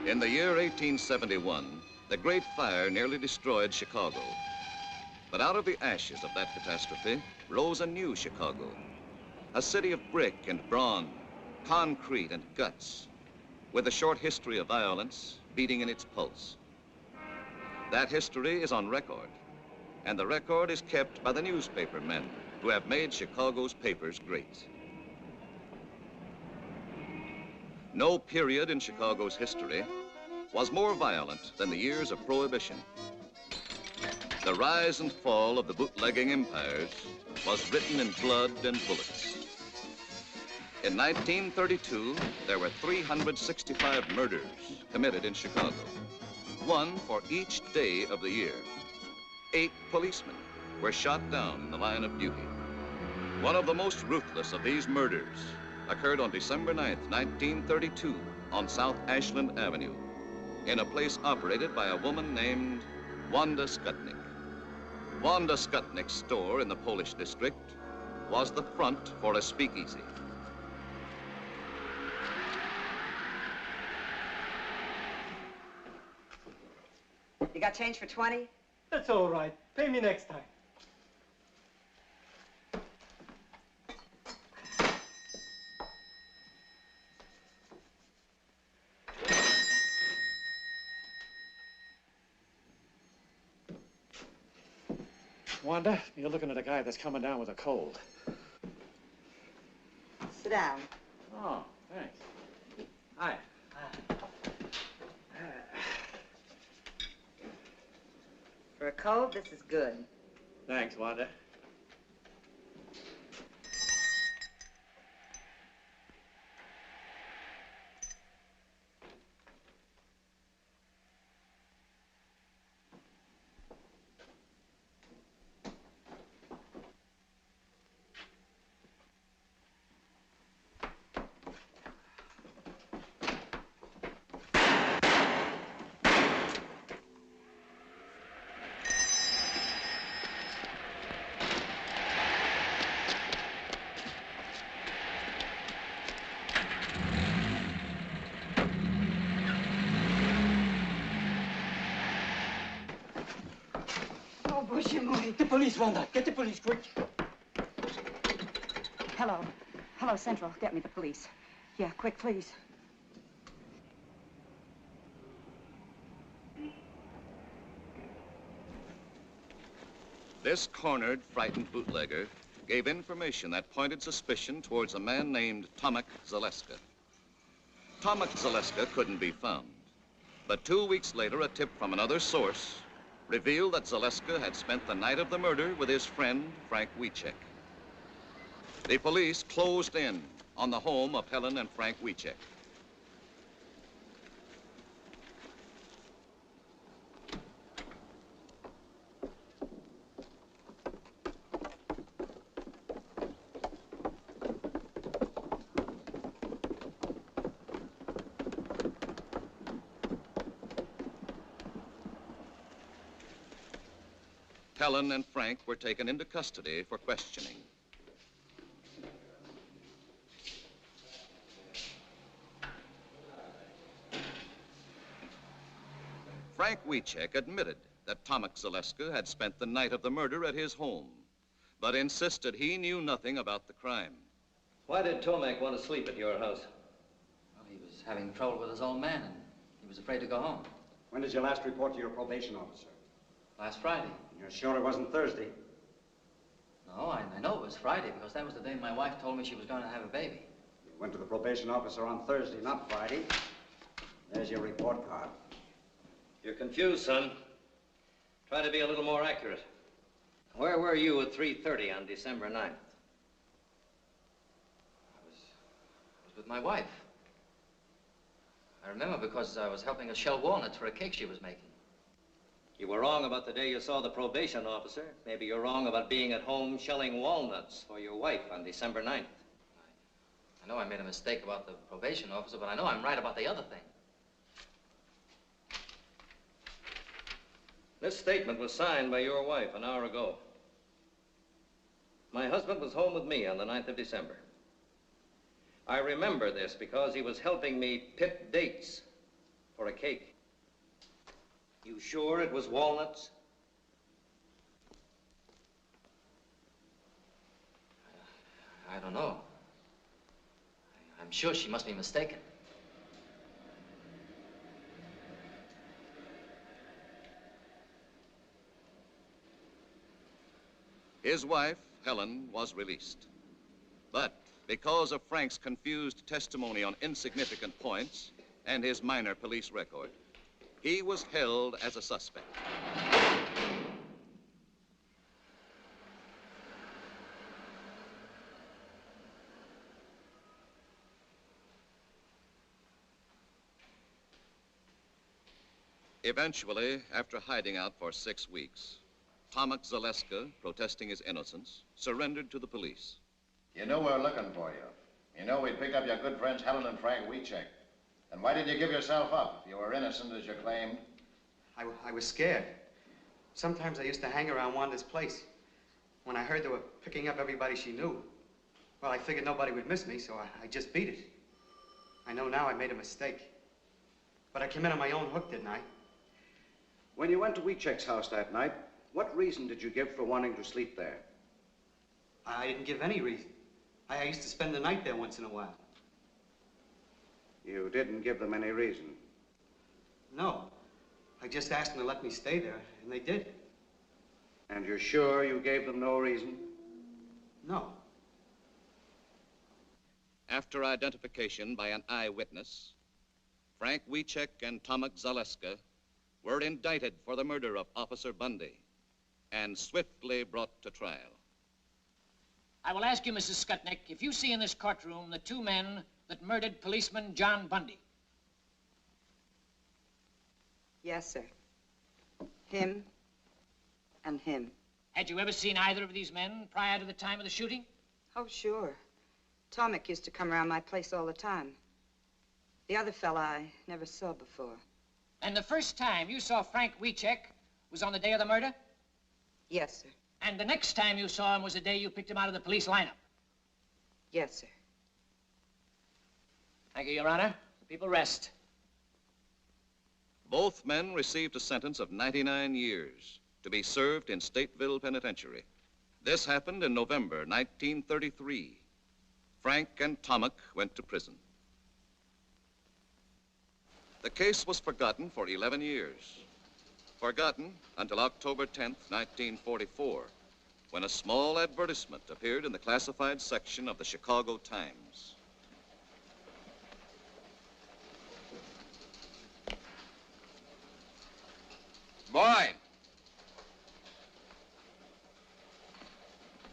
In the year 1871, the Great Fire nearly destroyed Chicago. But out of the ashes of that catastrophe rose a new Chicago, a city of brick and brawn, concrete and guts, with a short history of violence beating in its pulse. That history is on record, and the record is kept by the newspaper men who have made Chicago's papers great. No period in Chicago's history was more violent than the years of Prohibition. The rise and fall of the bootlegging empires was written in blood and bullets. In 1932, there were 365 murders committed in Chicago, one for each day of the year. 8 policemen were shot down in the line of duty. One of the most ruthless of these murders occurred on December 9th, 1932, on South Ashland Avenue, in a place operated by a woman named Wanda Skutnik. Wanda Skutnik's store in the Polish district was the front for a speakeasy. You got change for 20? That's all right. Pay me next time. Wanda, you're looking at a guy that's coming down with a cold. Sit down. Oh, thanks. Hi. For a cold, this is good. Thanks, Wanda. Get the police, Wanda. Get the police, quick. Hello. Hello, Central. Get me the police. Yeah, quick, please. This cornered, frightened bootlegger gave information that pointed suspicion towards a man named Tomek Zaleska. Tomek Zaleska couldn't be found, but 2 weeks later, a tip from another source revealed that Zaleska had spent the night of the murder with his friend, Frank Wiecek. The police closed in on the home of Helen and Frank Wiecek. Helen and Frank were taken into custody for questioning. Frank Wiecek admitted that Tomek Zaleska had spent the night of the murder at his home, but insisted he knew nothing about the crime. Why did Tomek want to sleep at your house? Well, he was having trouble with his old man, and he was afraid to go home. When did you last report to your probation officer? Last Friday. You're sure it wasn't Thursday? No, I know it was Friday, because that was the day my wife told me she was going to have a baby. You went to the probation officer on Thursday, not Friday. There's your report card. You're confused, son. Try to be a little more accurate. Where were you at 3:30 on December 9th? I was with my wife. I remember because I was helping her shell walnuts for a cake she was making. You were wrong about the day you saw the probation officer. Maybe you're wrong about being at home shelling walnuts for your wife on December 9th. I know I made a mistake about the probation officer, but I know I'm right about the other thing. This statement was signed by your wife an hour ago. My husband was home with me on the 9th of December. I remember this because he was helping me pit dates for a cake. You sure it was walnuts? I don't know. I'm sure she must be mistaken. His wife, Helen, was released. But because of Frank's confused testimony on insignificant points and his minor police record, he was held as a suspect. Eventually, after hiding out for 6 weeks, Tomek Zaleska, protesting his innocence, surrendered to the police. You knew we were looking for you. You know we'd pick up your good friends Helen and Frank Wiecek. Then why did you give yourself up if you were innocent as you claimed? I was scared. Sometimes I used to hang around Wanda's place. When I heard they were picking up everybody she knew, well, I figured nobody would miss me, so I just beat it. I know now I made a mistake. But I came in on my own hook, didn't I? When you went to Wiecek's house that night, what reason did you give for wanting to sleep there? I didn't give any reason. I used to spend the night there once in a while. You didn't give them any reason? No. I just asked them to let me stay there, and they did. And you're sure you gave them no reason? No. After identification by an eyewitness, Frank Wiecek and Tomek Zaleska were indicted for the murder of Officer Bundy and swiftly brought to trial. I will ask you, Mrs. Skutnik, if you see in this courtroom the two men that murdered policeman John Bundy. Yes, sir. Him and him. Had you ever seen either of these men prior to the time of the shooting? Oh, sure. Tomek used to come around my place all the time. The other fella I never saw before. And the first time you saw Frank Wiecek was on the day of the murder? Yes, sir. And the next time you saw him was the day you picked him out of the police lineup? Yes, sir. Thank you, Your Honor. The people rest. Both men received a sentence of 99 years to be served in Stateville Penitentiary. This happened in November 1933. Frank and Tomek went to prison. The case was forgotten for 11 years. Forgotten until October 10th, 1944, when a small advertisement appeared in the classified section of the Chicago Times. Boy!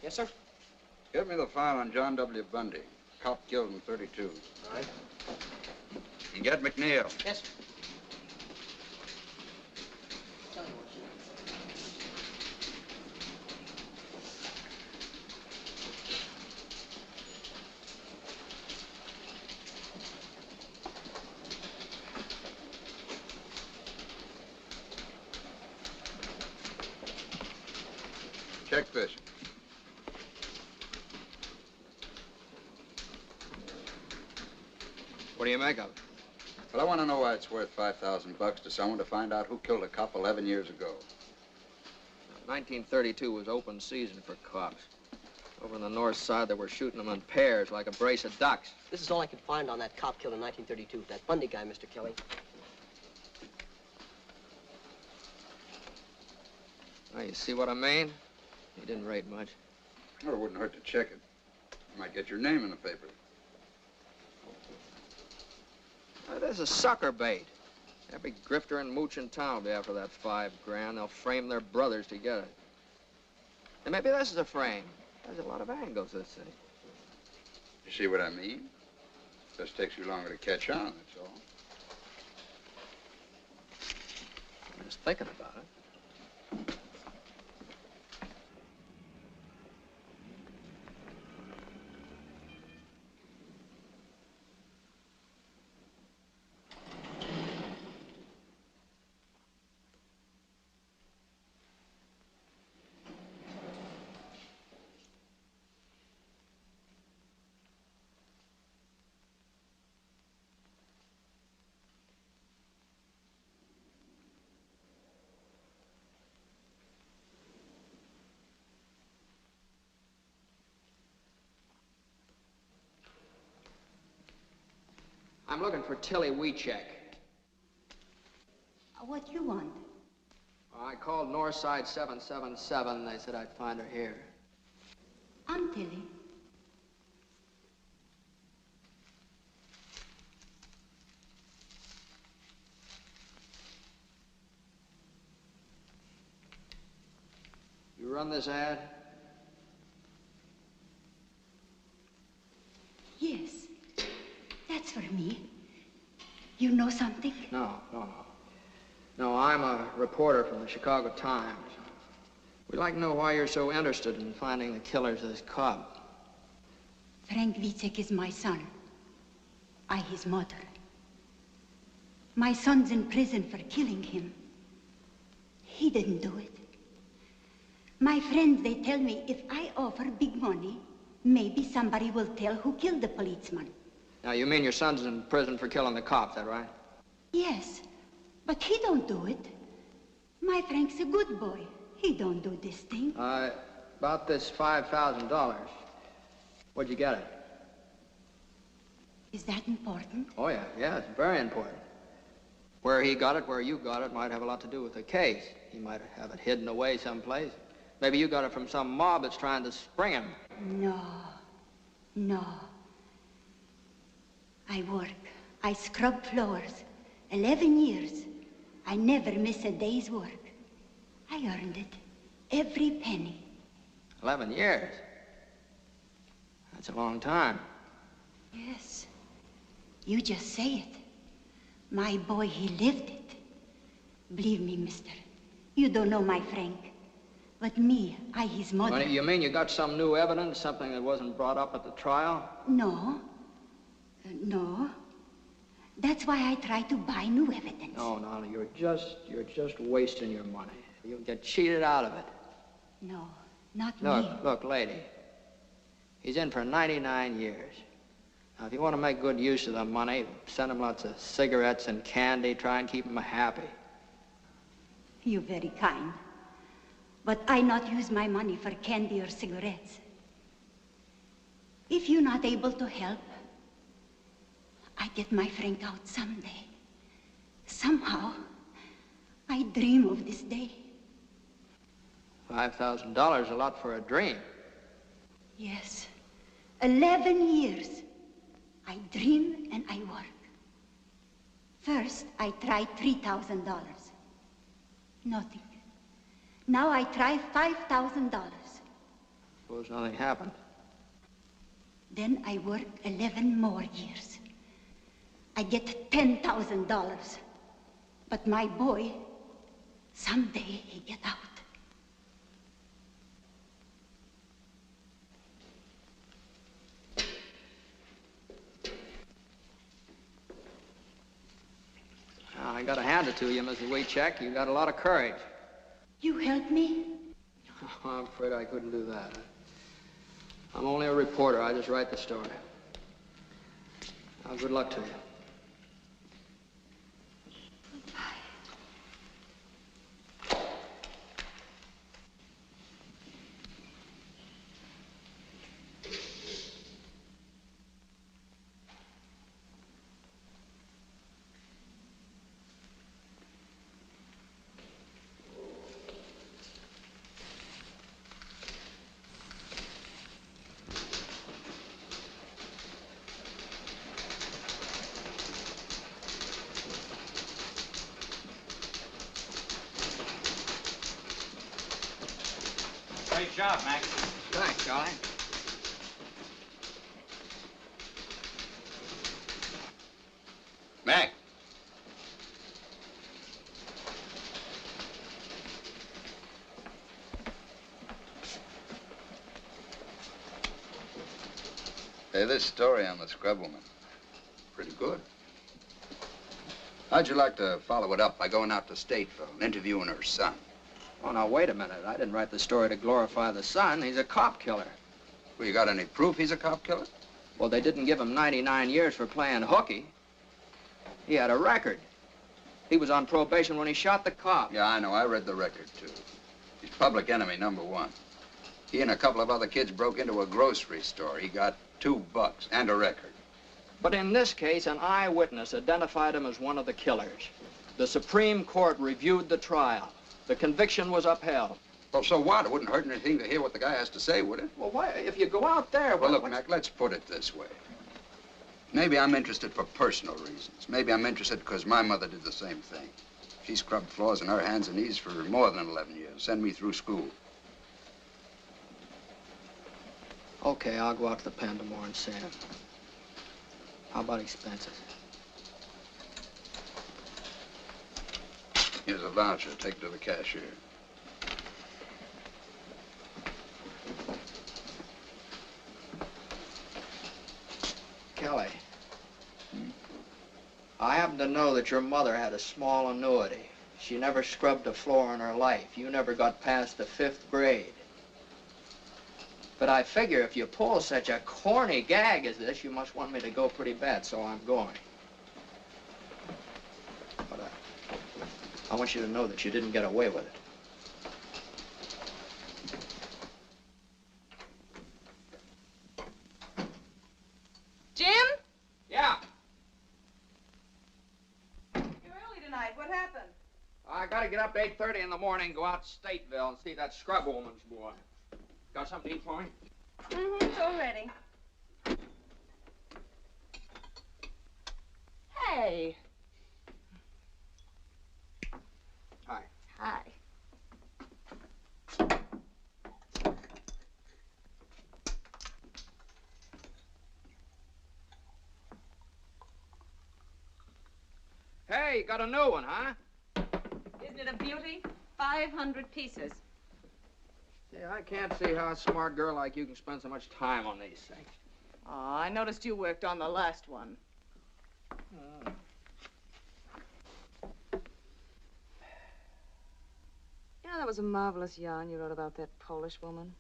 Yes, sir? Give me the file on John W. Bundy. Cop killed in 32. All right. And get McNeal. Yes, sir. Check this. What do you make of it? Well, I want to know why it's worth $5,000 to someone to find out who killed a cop 11 years ago. 1932 was open season for cops. Over on the north side, they were shooting them in pairs like a brace of ducks. This is all I could find on that cop killed in 1932, that Bundy guy, Mr. Kelly. Oh, you see what I mean? He didn't rate much. Well, it wouldn't hurt to check it. You might get your name in the paper. This is sucker bait. Every grifter and mooch in town will be after that $5 grand. They'll frame their brothers to get it. And maybe this is a frame. There's a lot of angles to this thing. You see what I mean? Just takes you longer to catch on, that's all. I'm just thinking about it. I'm looking for Tillie Wiecek. What you want? I called Northside 777. They said I'd find her here. I'm Tillie. You run this ad? Yes. That's for me. You know something? No. No, I'm a reporter from the Chicago Times. We'd like to know why you're so interested in finding the killers of this Cobb. Frank Wiecek is my son. I his mother. My son's in prison for killing him. He didn't do it. My friends, they tell me if I offer big money, maybe somebody will tell who killed the policeman. Now, you mean your son's in prison for killing the cop, is that right? Yes, but he don't do it. My Frank's a good boy. He don't do this thing. About this $5,000. Where'd you get it? Is that important? Oh, yeah, it's very important. Where he got it, where you got it, might have a lot to do with the case. He might have it hidden away someplace. Maybe you got it from some mob that's trying to spring him. No. I work. I scrub floors. 11 years. I never miss a day's work. I earned it. Every penny. 11 years? That's a long time. Yes. You just say it. My boy, he lived it. Believe me, mister. You don't know my Frank. But me, I his mother. You mean you got some new evidence, something that wasn't brought up at the trial? No. No. That's why I try to buy new evidence. No, you're just wasting your money. You'll get cheated out of it. No, not me. Look, lady. He's in for 99 years. Now, if you want to make good use of the money, send him lots of cigarettes and candy. Try and keep him happy. You're very kind. But I not use my money for candy or cigarettes. If you're not able to help, I get my Frank out someday. Somehow, I dream of this day. $5,000 a lot for a dream. Yes. 11 years. I dream and I work. First, I tried $3,000. Nothing. Now I try $5,000. Suppose nothing happened. Then I work 11 more years. I get $10,000. But my boy, someday he get out. I gotta hand it to you, Mrs. Wiecek. You got a lot of courage. You help me? I'm afraid I couldn't do that. I'm only a reporter. I just write the story. Now, good luck to you. Great job, Mac. Thanks, Charlie. Mac. Hey, this story on the scrub woman, pretty good. How'd you like to follow it up by going out to Stateville and interviewing her son? Oh, now, wait a minute. I didn't write the story to glorify the son. He's a cop killer. Well, you got any proof he's a cop killer? Well, they didn't give him 99 years for playing hooky. He had a record. He was on probation when he shot the cop. Yeah, I know. I read the record, too. He's public enemy #1. He and a couple of other kids broke into a grocery store. He got $2 and a record. But in this case, an eyewitness identified him as one of the killers. The Supreme Court reviewed the trial. The conviction was upheld. Well, so what? It wouldn't hurt anything to hear what the guy has to say, would it? Well, why, if you go out there... Well, look, Mac, let's put it this way. Maybe I'm interested for personal reasons. Maybe I'm interested because my mother did the same thing. She scrubbed floors on her hands and knees for more than 11 years, sent me through school. Okay, I'll go out to the pen tomorrow and see him. How about expenses? Here's a voucher. Take it to the cashier. Kelly, I happen to know that your mother had a small annuity. She never scrubbed a floor in her life. You never got past the 5th grade. But I figure if you pull such a corny gag as this, you must want me to go pretty bad, so I'm going. But I want you to know that you didn't get away with it. Jim? Yeah? You're early tonight. What happened? I gotta get up at 8:30 in the morning, go out to Stateville and see that scrub woman's boy. Got something to eat for me? Mm-hmm, it's all ready. Hey. Hi. Hi. Hey, you got a new one, huh? Isn't it a beauty? 500 pieces. Yeah, I can't see how a smart girl like you can spend so much time on these things. Oh, I noticed you worked on the last one. You know, that was a marvelous yarn you wrote about that Polish woman.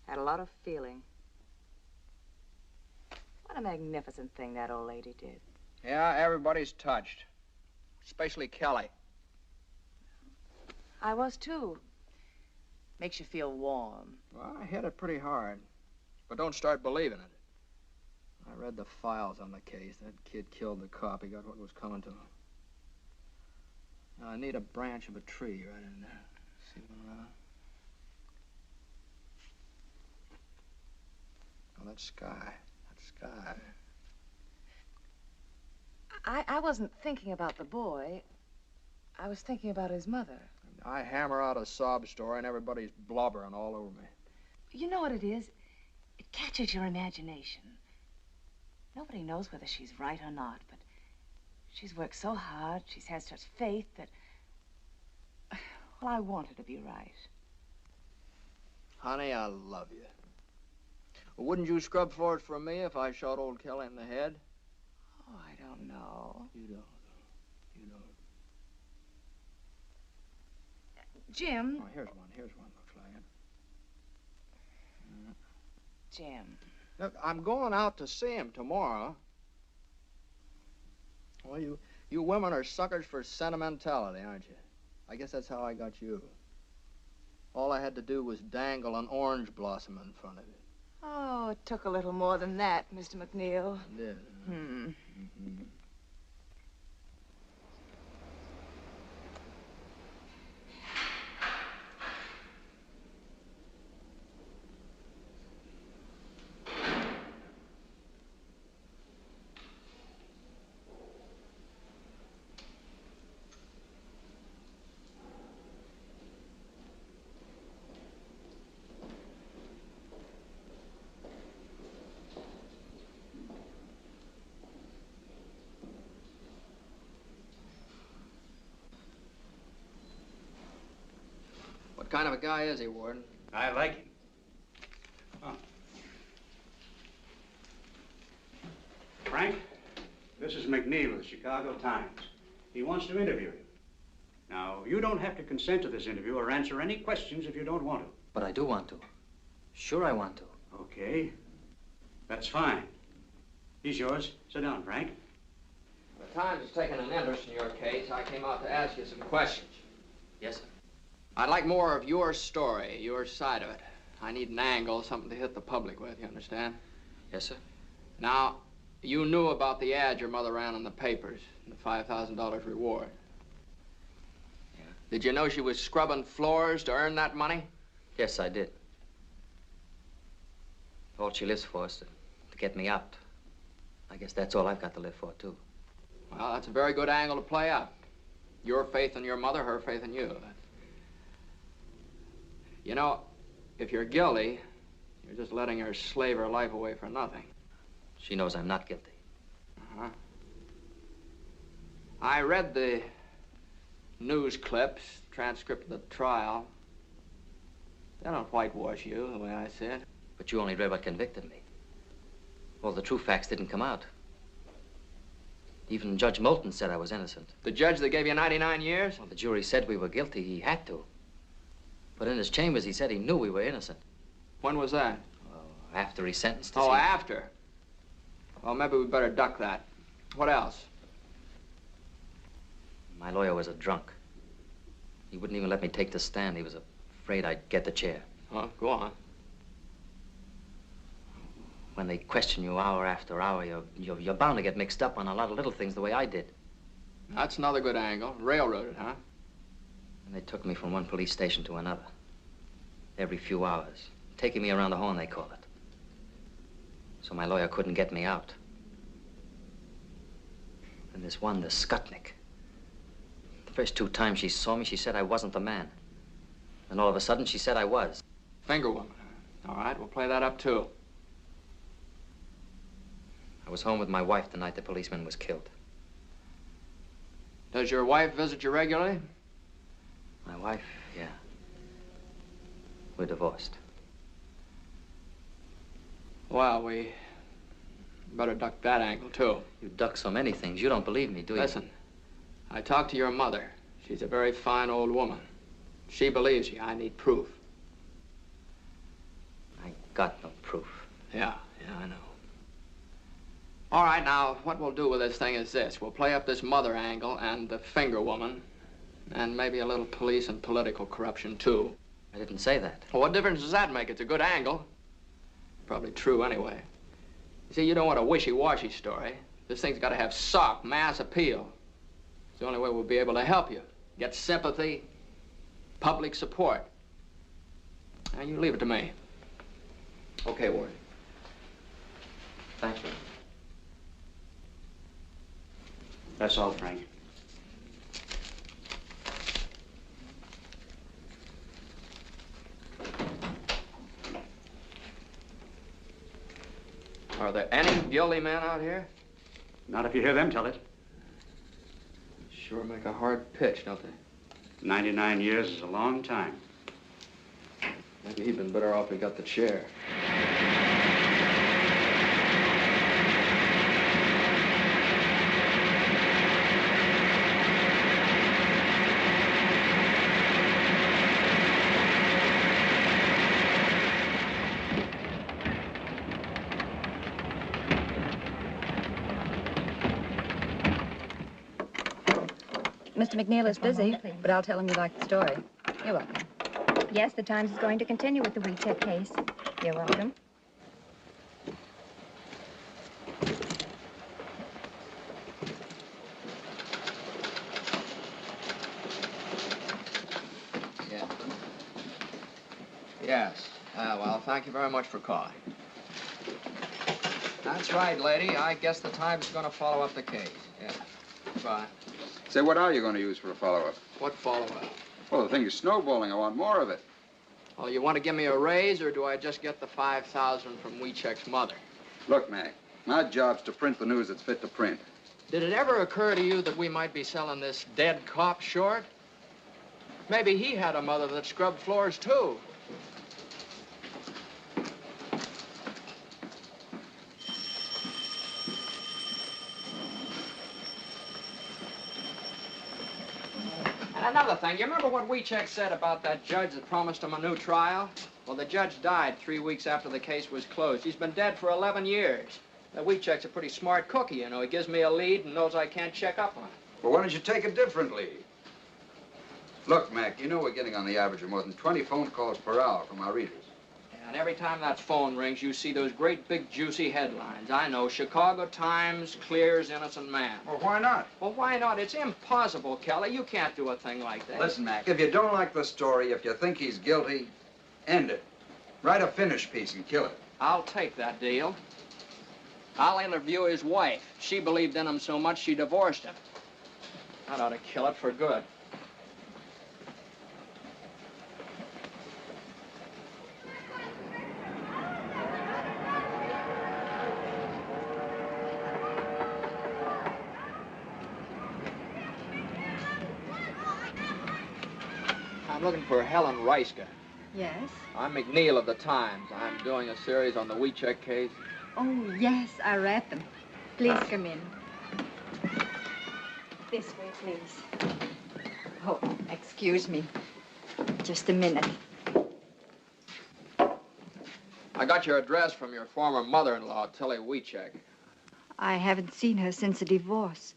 Had a lot of feeling. What a magnificent thing that old lady did. Yeah, everybody's touched. Especially Kelly. I was, too. Makes you feel warm. Well, I hit it pretty hard. But don't start believing it. I read the files on the case. That kid killed the cop. He got what was coming to him. Now, I need a branch of a tree right in there. See one around? Oh, that sky. That sky. I wasn't thinking about the boy. I was thinking about his mother. I hammer out a sob story and everybody's blubbering all over me. You know what it is? It catches your imagination. Nobody knows whether she's right or not, but she's worked so hard, she's had such faith that... Well, I want her to be right. Honey, I love you. Well, wouldn't you scrub floors for me if I shot old Kelly in the head? Oh, I don't know. You don't. You don't. Jim. Oh, here's one. Here's one. Looks like it. Jim. Look, I'm going out to see him tomorrow. Well, you women are suckers for sentimentality, aren't you? I guess that's how I got you. All I had to do was dangle an orange blossom in front of you. Oh, it took a little more than that, Mr. McNeal. It did. Hmm. Mm-hmm. What kind of a guy is he, Warden? I like him. Oh. Frank, this is McNeal of the Chicago Times. He wants to interview you. Now, you don't have to consent to this interview or answer any questions if you don't want to. But I do want to. Sure I want to. Okay. That's fine. He's yours. Sit down, Frank. The Times has taken an interest in your case. I came out to ask you some questions. Yes, sir. I'd like more of your story, your side of it. I need an angle, something to hit the public with, you understand? Yes, sir. Now, You knew about the ad your mother ran in the papers, and the $5,000 reward. Yeah. Did you know she was scrubbing floors to earn that money? Yes, I did. All she lives for is to get me out. I guess that's all I've got to live for, too. Well, that's a very good angle to play up. Your faith in your mother, her faith in you. You know, if you're guilty, you're just letting her slave her life away for nothing. She knows I'm not guilty. Uh-huh. I read the news clips, transcript of the trial. They don't whitewash you, the way I see it. But you only read what convicted me. All the true facts didn't come out. Even Judge Moulton said I was innocent. The judge that gave you 99 years? Well, the jury said we were guilty. He had to. But in his chambers, he said he knew we were innocent. When was that? After he sentenced us. Oh, after? Well, maybe we better duck that. What else? My lawyer was a drunk. He wouldn't even let me take the stand. He was afraid I'd get the chair. Oh, go on. When they question you hour after hour, you're bound to get mixed up on a lot of little things the way I did. That's another good angle. Railroaded, huh? And they took me from one police station to another. Every few hours. Taking me around the horn, they call it. So my lawyer couldn't get me out. And this one, the Skutnik. The first 2 times she saw me, she said I wasn't the man. And all of a sudden, she said I was. Finger woman. All right, we'll play that up, too. I was home with my wife the night the policeman was killed. Does your wife visit you regularly? My wife, yeah. We're divorced. Well, we better duck that angle, too. You duck so many things. You don't believe me, do you? Listen, I talked to your mother. She's a very fine old woman. She believes you. I need proof. I got no proof. Yeah, I know. All right, now, what we'll do with this thing is this. We'll play up this mother angle and the finger woman, and maybe a little police and political corruption, too. I didn't say that. Well, what difference does that make? It's a good angle. Probably true, anyway. You see, you don't want a wishy-washy story. This thing's got to have sock, mass appeal. It's the only way we'll be able to help you. Get sympathy, public support. Now, you leave it to me. Okay, Ward. Thanks, Ron. That's all, Frank. Are there any guilty men out here? Not if you hear them tell it. Sure make a hard pitch, don't they? 99 years is a long time. Maybe he'd been better off if he got the chair. Mr. McNeal is busy, but I'll tell him you like the story. You're welcome. Yes, the Times is going to continue with the Wiecek case. You're welcome. Yeah. Yes. Well, thank you very much for calling. That's right, lady. I guess the Times is going to follow up the case. Yeah. Goodbye. Say, what are you going to use for a follow-up? What follow-up? Well, the thing is snowballing. I want more of it. Well, you want to give me a raise, or do I just get the $5,000 from Wiecek's mother? Look, Mac, my job's to print the news that's fit to print. Did it ever occur to you that we might be selling this dead cop short? Maybe he had a mother that scrubbed floors, too. And another thing, you remember what Wiecek said about that judge that promised him a new trial? Well, the judge died 3 weeks after the case was closed. He's been dead for 11 years. Now, Wiecek's a pretty smart cookie, you know. He gives me a lead and knows I can't check up on it. Well, why don't you take a different lead? Look, Mac, you know we're getting on the average of more than 20 phone calls per hour from our readers. And every time that phone rings, you see those great big juicy headlines. I know, Chicago Times clears innocent man. Well, why not? Well, why not? It's impossible, Kelly. You can't do a thing like that. Listen, Mac, if you don't like the story, if you think he's guilty, end it. Write a finish piece and kill it. I'll take that deal. I'll interview his wife. She believed in him so much she divorced him. That ought to kill it for good. I'm looking for Helen Reiska. Yes? I'm McNeal of the Times. I'm doing a series on the Wiecek case. Oh, yes, I read them. Please come in. This way, please. Oh, excuse me. Just a minute. I got your address from your former mother-in-law, Tillie Wiecek. I haven't seen her since the divorce.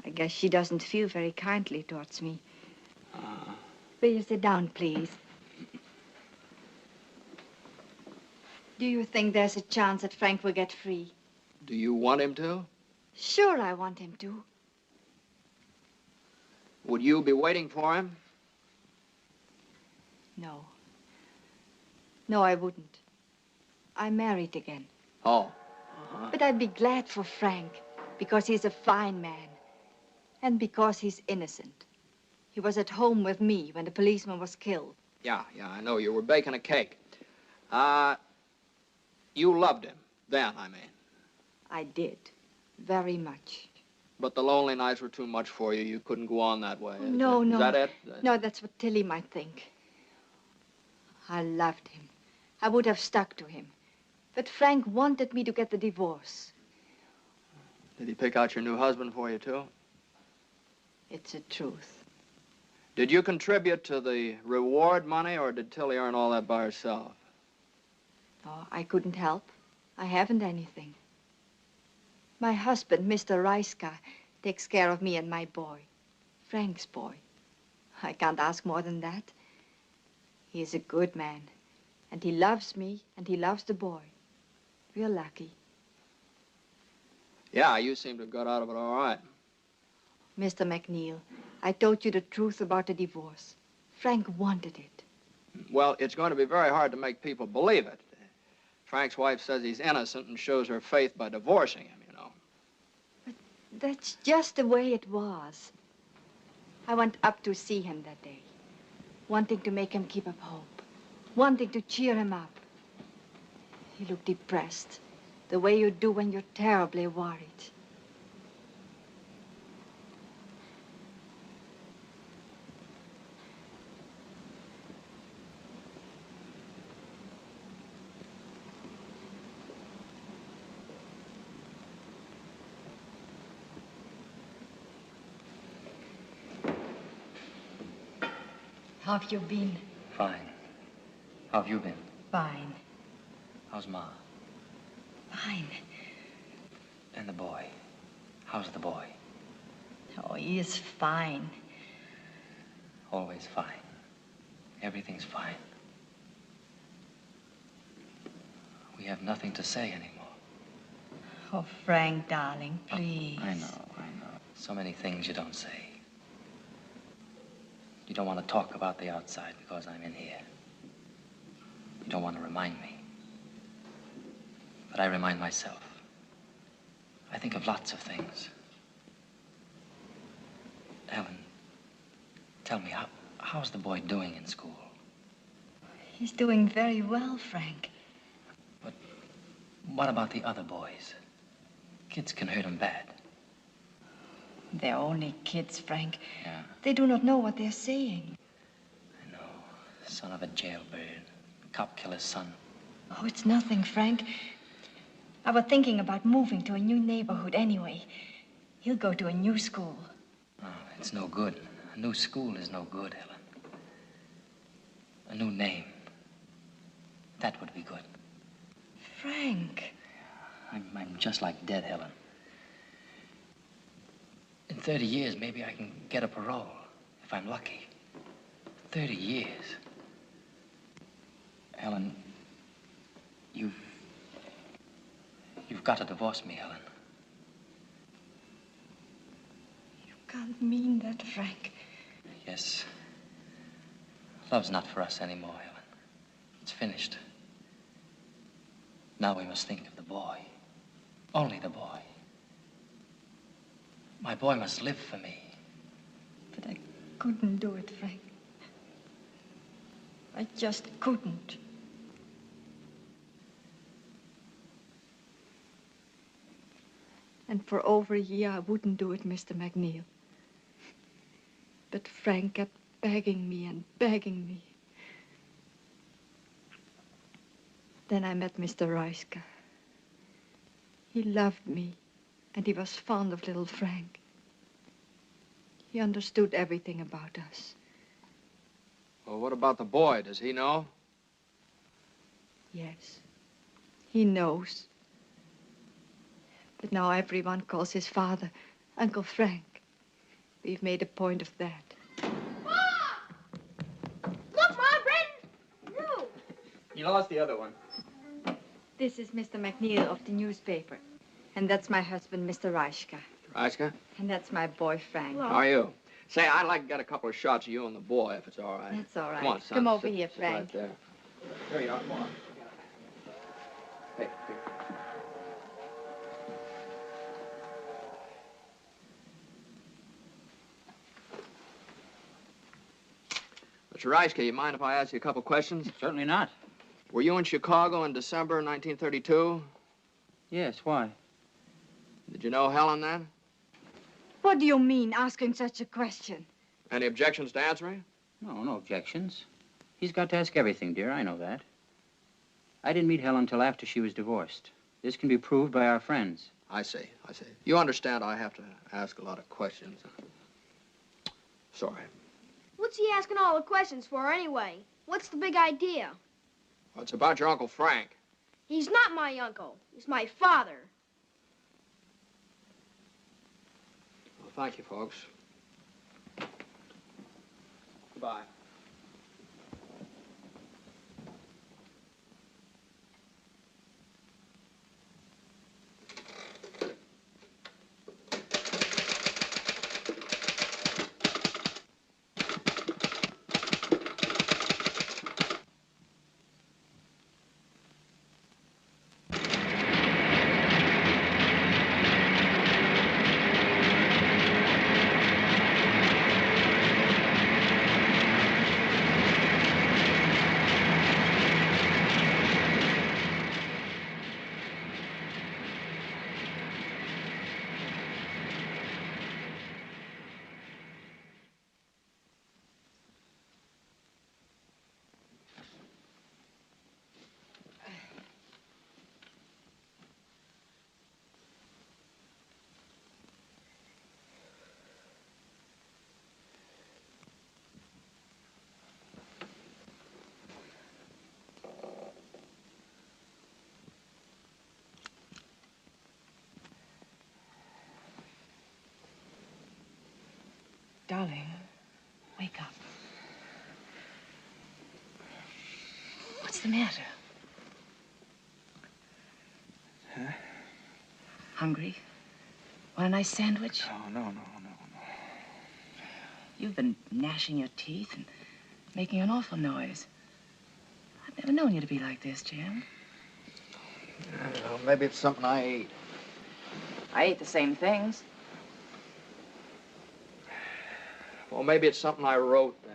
I guess she doesn't feel very kindly towards me. Will you sit down, please? Do you think there's a chance that Frank will get free? Do you want him to? Sure, I want him to. Would you be waiting for him? No. No, I wouldn't. I'm married again. Oh. But I'd be glad for Frank, because he's a fine man. And because he's innocent. He was at home with me when the policeman was killed. Yeah, I know. You were baking a cake. You loved him. Then, I mean. I did. Very much. But the lonely nights were too much for you. You couldn't go on that way. No. Is that it? No, that's what Tillie might think. I loved him. I would have stuck to him. But Frank wanted me to get the divorce. Did he pick out your new husband for you, too? It's the truth. Did you contribute to the reward money, or did Tillie earn all that by herself? Oh, I couldn't help. I haven't anything. My husband, Mr. Reiska, takes care of me and my boy. Frank's boy. I can't ask more than that. He is a good man. And he loves me, and he loves the boy. We're lucky. Yeah, you seem to have got out of it all right. Mr. McNeal, I told you the truth about the divorce. Frank wanted it. Well, it's going to be very hard to make people believe it. Frank's wife says he's innocent and shows her faith by divorcing him, you know. But that's just the way it was. I went up to see him that day, wanting to make him keep up hope, wanting to cheer him up. He looked depressed, the way you do when you're terribly worried. How have you been? Fine. How have you been? Fine. How's Ma? Fine. And the boy? How's the boy? Oh, he is fine. Always fine. Everything's fine. We have nothing to say anymore. Oh, Frank, darling, please. I know. So many things you don't say. You don't want to talk about the outside because I'm in here. You don't want to remind me. But I remind myself. I think of lots of things. Ellen, tell me, how's the boy doing in school? He's doing very well, Frank. But what about the other boys? Kids can hurt him bad. They're only kids, Frank. Yeah. They do not know what they're saying. I know. Son of a jailbird. Cop killer's son. Oh, it's nothing, Frank. I was thinking about moving to a new neighborhood anyway. He'll go to a new school. Oh, it's no good. A new school is no good, Helen. A new name. That would be good. Frank. I'm just like dead, Helen. In 30 years, maybe I can get a parole, if I'm lucky. 30 years. Helen, You've got to divorce me, Helen. You can't mean that, Frank. Yes. Love's not for us anymore, Helen. It's finished. Now we must think of the boy. Only the boy. My boy must live for me. But I couldn't do it, Frank. I just couldn't. And for over a year, I wouldn't do it, Mr. McNeal. But Frank kept begging me and begging me. Then I met Mr. Reiska. He loved me, and he was fond of little Frank. He understood everything about us. Well, what about the boy? Does he know? Yes, he knows. But now everyone calls his father Uncle Frank. We've made a point of that. Look, Mom, Brandon! No! You lost the other one. This is Mr. McNeal of the newspaper. And that's my husband, Mr. Reiska. Reiska? And that's my boy, Frank. How are you? Say, I'd like to get a couple of shots of you and the boy, if it's all right. That's all right. Come on, son. Come over Sit- here, sit Frank. Right there. There you are. Come on. Hey, here. Mr. Reiska, you mind if I ask you a couple questions? Certainly not. Were you in Chicago in December 1932? Yes, why? Did you know Helen then? What do you mean, asking such a question? Any objections to answering? No objections. He's got to ask everything, dear. I know that. I didn't meet Helen until after she was divorced. This can be proved by our friends. I see. You understand I have to ask a lot of questions. Sorry. What's he asking all the questions for anyway? What's the big idea? Well, it's about your Uncle Frank. He's not my uncle. He's my father. Well, thank you, folks. Goodbye. Darling, wake up. What's the matter? Huh? Hungry? Want a nice sandwich? No. You've been gnashing your teeth and making an awful noise. I've never known you to be like this, Jim. I don't know. Maybe it's something I ate. I ate the same things. Well, maybe it's something I wrote down.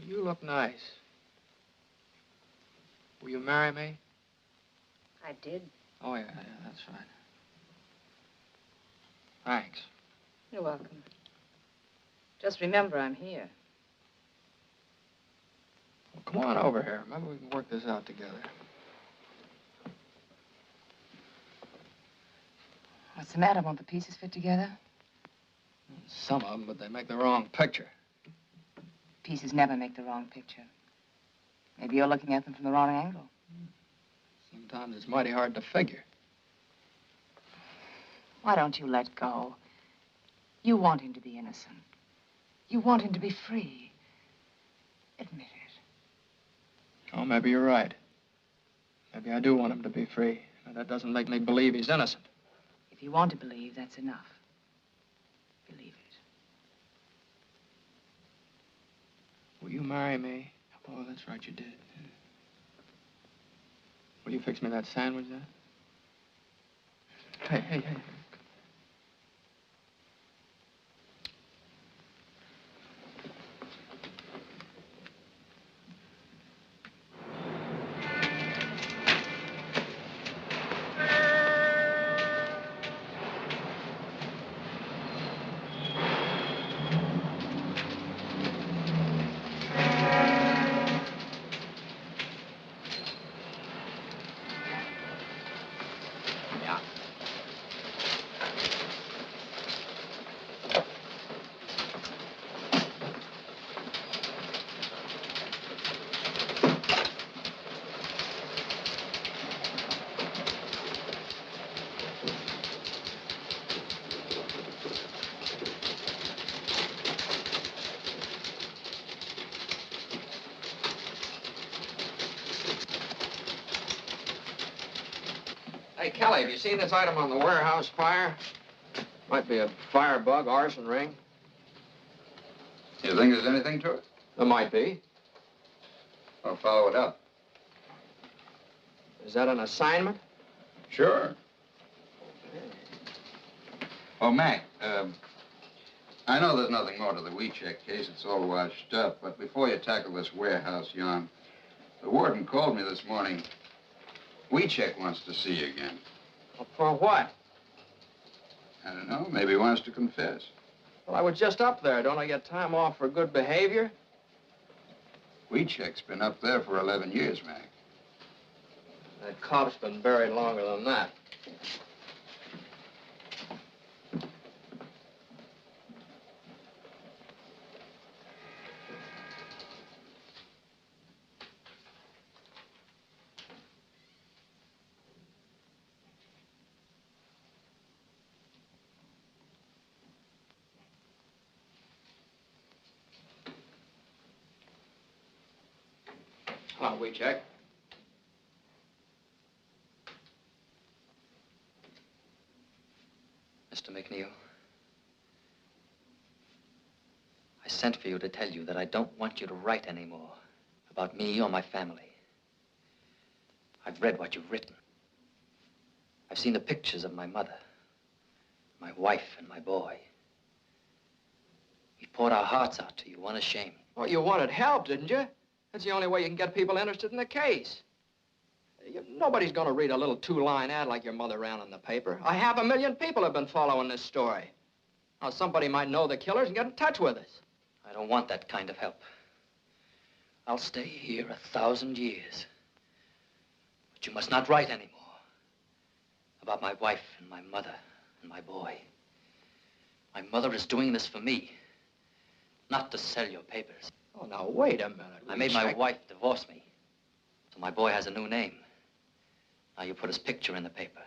You look nice. Will you marry me? I did. Oh, yeah, that's fine. Thanks. You're welcome. Just remember I'm here. Well, come on over here. Maybe we can work this out together. What's the matter? Won't the pieces fit together? Some of them, but they make the wrong picture. Pieces never make the wrong picture. Maybe you're looking at them from the wrong angle. Sometimes it's mighty hard to figure. Why don't you let go? You want him to be innocent. You want him to be free. Admit it. Oh, maybe you're right. Maybe I do want him to be free. But that doesn't make me believe he's innocent. If you want to believe, that's enough. Believe it. Will you marry me? Oh, that's right, you did. Will you fix me that sandwich there? Hey. Hey, Kelly, have you seen this item on the warehouse fire? Might be a firebug, arson ring. You think there's anything to it? There might be. I'll follow it up. Is that an assignment? Sure. Oh, Mac, I know there's nothing more to the Wiecek case. It's all washed up. But before you tackle this warehouse yarn, the warden called me this morning. Wiecek wants to see you again. Well, for what? I don't know. Maybe he wants to confess. Well, I was just up there. Don't I get time off for good behavior? Wiecek's been up there for 11 years, Mac. That Cobb's been buried longer than that. Hello, Wiecek. Mr. McNeal, I sent for you to tell you that I don't want you to write anymore about me or my family. I've read what you've written. I've seen the pictures of my mother, my wife, and my boy. We poured our hearts out to you, unashamed. Well, you wanted help, didn't you? That's the only way you can get people interested in the case. Nobody's going to read a little two-line ad like your mother ran in the paper. 500,000 people have been following this story. Now, somebody might know the killers and get in touch with us. I don't want that kind of help. I'll stay here 1,000 years. But you must not write anymore about my wife and my mother and my boy. My mother is doing this for me, not to sell your papers. Oh, now, wait a minute. I made my wife divorce me, so my boy has a new name. Now you put his picture in the paper.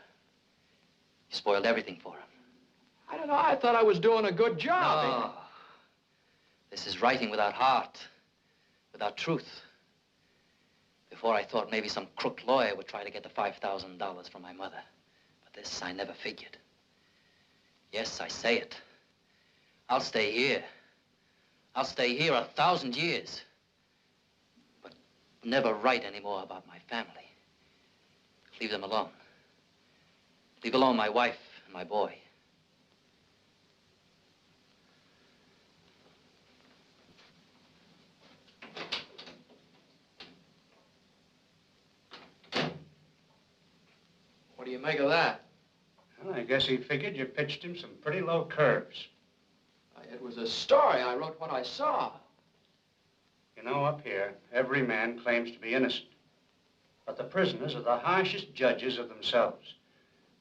You spoiled everything for him. I don't know. I thought I was doing a good job. No. This is writing without heart, without truth. Before I thought maybe some crook lawyer would try to get the $5,000 from my mother. But this I never figured. Yes, I say it. I'll stay here. I'll stay here 1,000 years. But never write anymore about my family. Leave them alone. Leave alone my wife and my boy. What do you make of that? Well, I guess he figured you pitched him some pretty low curves. It was a story. I wrote what I saw. You know, up here, every man claims to be innocent. But the prisoners are the harshest judges of themselves.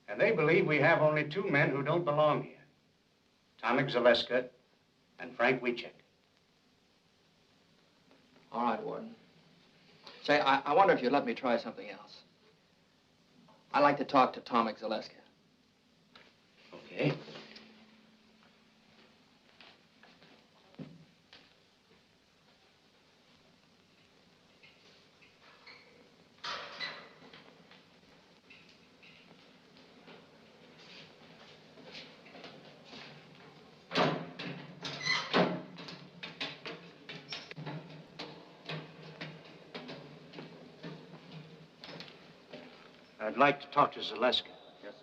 And they believe we have only two men who don't belong here. Tomek Zaleska and Frank Wiecek. All right, Warden. Say, I wonder if you'd let me try something else. I'd like to talk to Tomek Zaleska. Okay. I'd like to talk to Zaleska. Yes, sir.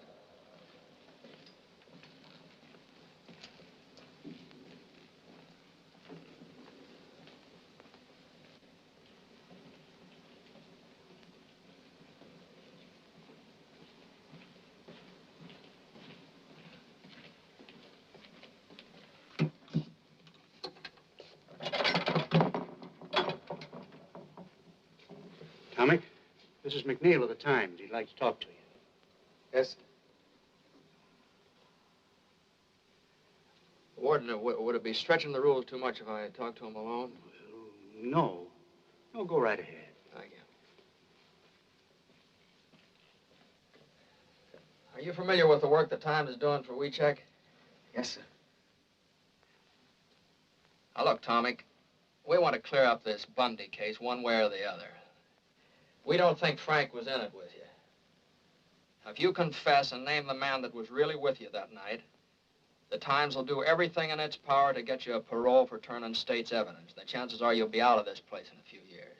Tomek, this is McNeal of the Times. He'd like to talk to you. Yes? Warden, would it be stretching the rules too much if I talked to him alone? No. No, go right ahead. Thank you. Are you familiar with the work the Times is doing for Wiecek? Yes, sir. Now, look, Tomek, we want to clear up this Bundy case one way or the other. We don't think Frank was in it with you. Now, if you confess and name the man that was really with you that night, the Times will do everything in its power to get you a parole for turning state's evidence. The chances are you'll be out of this place in a few years.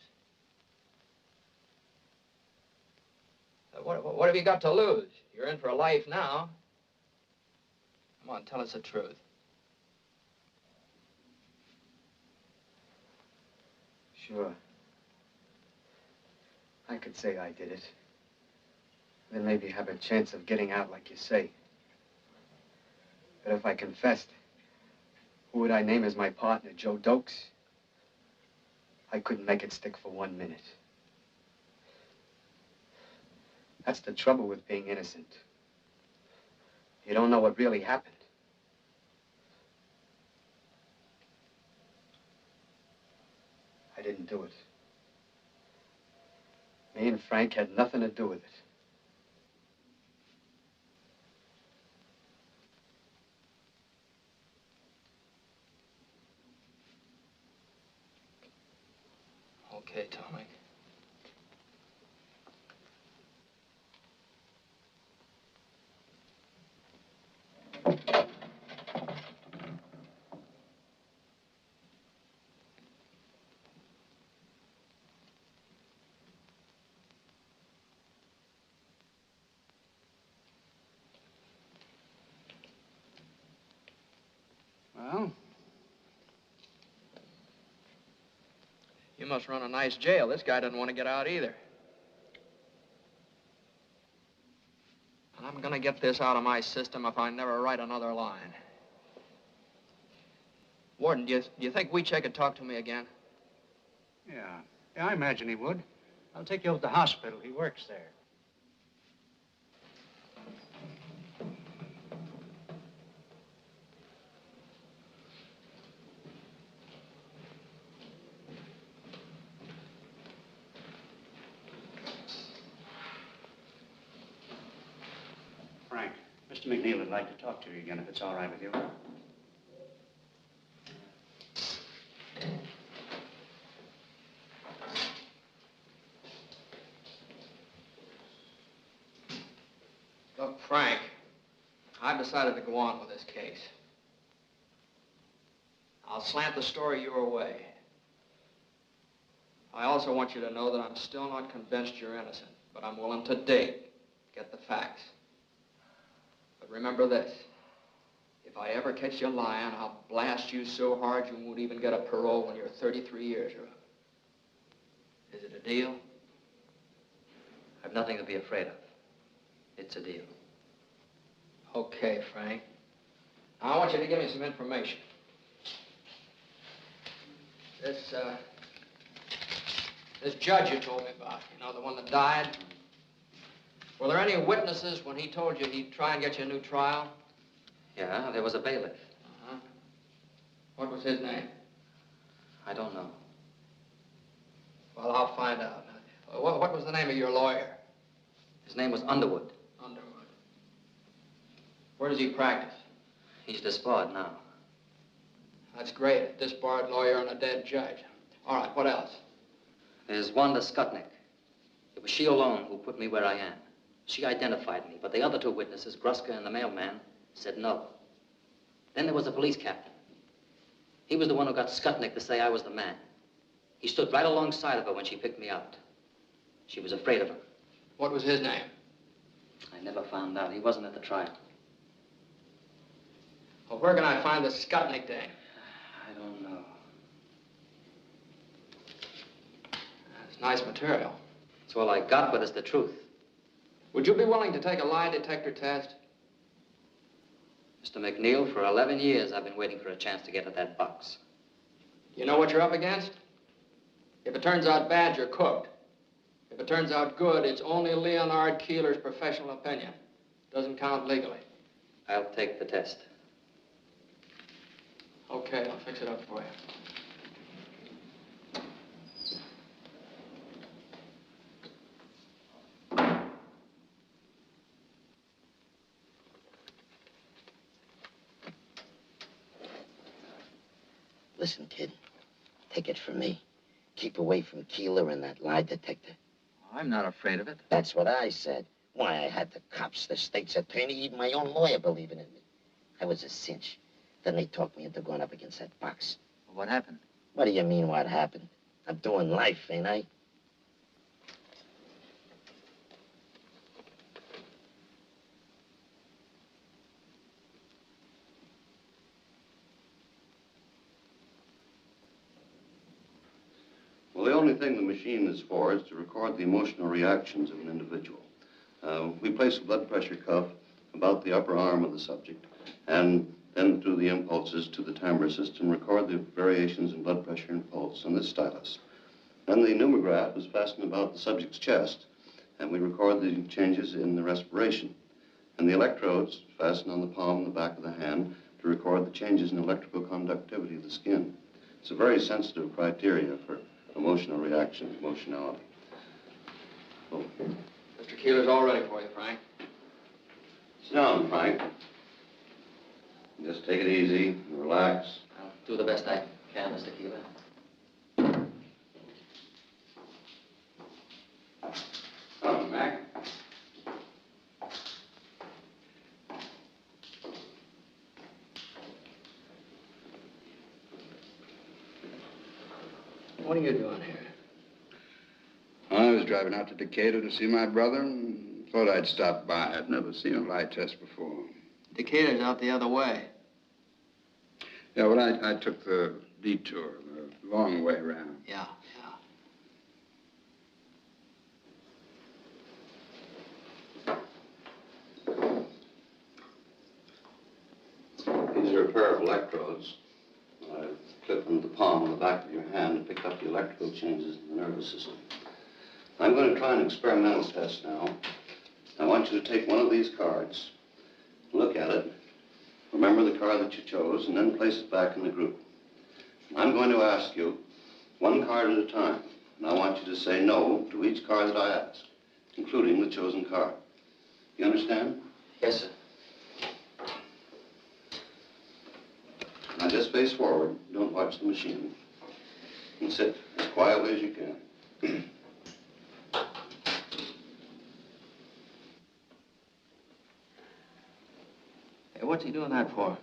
What have you got to lose? You're in for a life now. Come on, tell us the truth. Sure. I could say I did it. Then maybe have a chance of getting out like you say. But if I confessed, who would I name as my partner, Joe Dokes? I couldn't make it stick for 1 minute. That's the trouble with being innocent. You don't know what really happened. I didn't do it. Me and Frank had nothing to do with it. Okay, Tomek. Well? You must run a nice jail. This guy doesn't want to get out either. And I'm gonna get this out of my system if I never write another line. Warden, do you think Wiecek could talk to me again? Yeah. Yeah, I imagine he would. I'll take you over to the hospital. He works there. Frank, Mr. McNeal would like to talk to you again, if it's all right with you. Look, Frank, I've decided to go on with this case. I'll slant the story your way. I also want you to know that I'm still not convinced you're innocent, but I'm willing to dig, get the facts. But remember this, if I ever catch you lying, I'll blast you so hard you won't even get a parole when your 33 years are up. Is it a deal? I've nothing to be afraid of. It's a deal. Okay, Frank. Now, I want you to give me some information. This judge you told me about, you know, the one that died. Were there any witnesses when he told you he'd try and get you a new trial? Yeah, there was a bailiff. Uh-huh. What was his name? I don't know. Well, I'll find out. What was the name of your lawyer? His name was Underwood. Underwood. Where does he practice? He's disbarred now. That's great. A disbarred lawyer and a dead judge. All right, what else? There's Wanda Skutnik. It was she alone who put me where I am. She identified me, but the other two witnesses, Gruska and the mailman, said no. Then there was the police captain. He was the one who got Skutnik to say I was the man. He stood right alongside of her when she picked me out. She was afraid of him. What was his name? I never found out. He wasn't at the trial. Well, where can I find the Skutnik dame? I don't know. That's nice material. It's all I got, but it's the truth. Would you be willing to take a lie detector test? Mr. McNeal, for 11 years, I've been waiting for a chance to get at that box. You know what you're up against? If it turns out bad, you're cooked. If it turns out good, it's only Leonard Keeler's professional opinion. Doesn't count legally. I'll take the test. Okay, I'll fix it up for you. Listen, kid, take it from me. Keep away from Keeler and that lie detector. I'm not afraid of it. That's what I said. Why, I had the cops, the state's attorney, even my own lawyer believing in me. I was a cinch. Then they talked me into going up against that box. What happened? What do you mean, what happened? I'm doing life, ain't I? Well, the only thing the machine is for is to record the emotional reactions of an individual. We place a blood pressure cuff about the upper arm of the subject, and then through the impulses to the timbre system, record the variations in blood pressure and pulse on this stylus. Then the pneumograph is fastened about the subject's chest, and we record the changes in the respiration. And the electrodes fastened on the palm and the back of the hand to record the changes in electrical conductivity of the skin. It's a very sensitive criteria for emotional reaction, emotionality. Oh. Mr. Keeler's all ready for you, Frank. Sit down, Frank. Just take it easy and relax. I'll do the best I can, Mr. Keeler. Come on, Mac. What are you doing here? I was driving out to Decatur to see my brother and thought I'd stop by. I'd never seen a lie test before. Decatur's out the other way. Yeah, well, I took the detour, the long way around. Yeah. These are a pair of electrodes. I clip them to the palm on the back of your hand to pick up the electrical changes in the nervous system. I'm going to try an experimental test now. I want you to take one of these cards, look at it, remember the card that you chose, and then place it back in the group. I'm going to ask you one card at a time, and I want you to say no to each card that I ask, including the chosen card. You understand? Yes, sir. Now just face forward. Don't watch the machine. And sit as quietly as you can. Hey, what's he doing that for?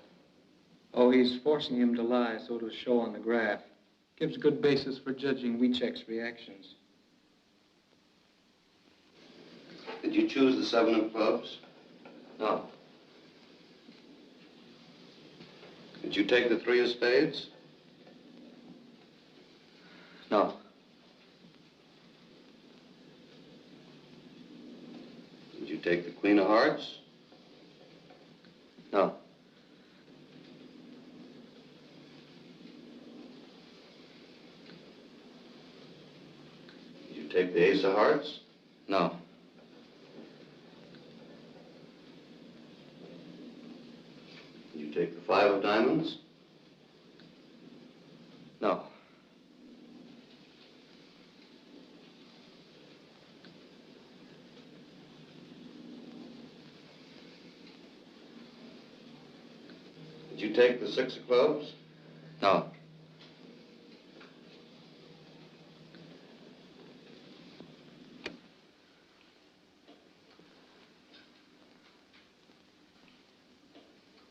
Oh, he's forcing him to lie so it'll show on the graph. Gives good basis for judging Wiecek's reactions. Did you choose the 7 of clubs? No. Did you take the 3 of spades? No. Did you take the Queen of Hearts? No. take the ace of hearts? No. Did you take the five of diamonds? No. Did you take the six of clubs? No.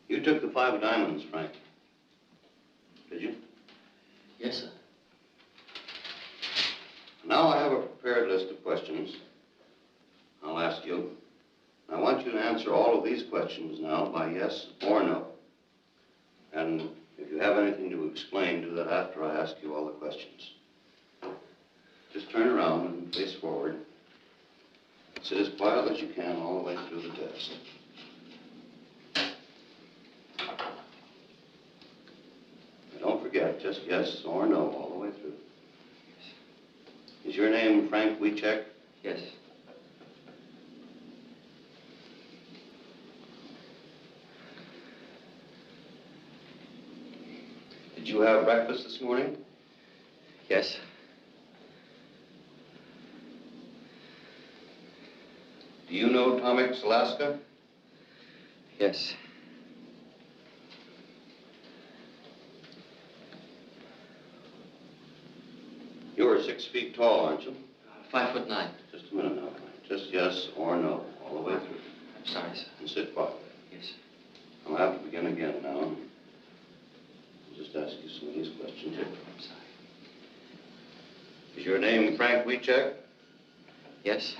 You took the five of diamonds, Frank. Did you? Yes, sir. Now I have a prepared list of questions I'll ask you. I want you to answer all of these questions now by yes or no. And if you have anything to explain, do that after I ask you all the questions. Just turn around and face forward. Sit as quiet as you can all the way through the test. And don't forget, just yes or no all the way through. Is your name Frank Wiecek? Yes. Did you have breakfast this morning? Yes. Do you know Tomek Alaska? Yes. You're 6 feet tall, aren't you? 5'9". Just a minute now, Frank. Just yes or no, all the way through. I'm sorry, sir. And sit quietly. Yes. I'll have to begin again now. I'll just ask you some of these questions. I'm sorry. Is your name Frank Wiecek? Yes.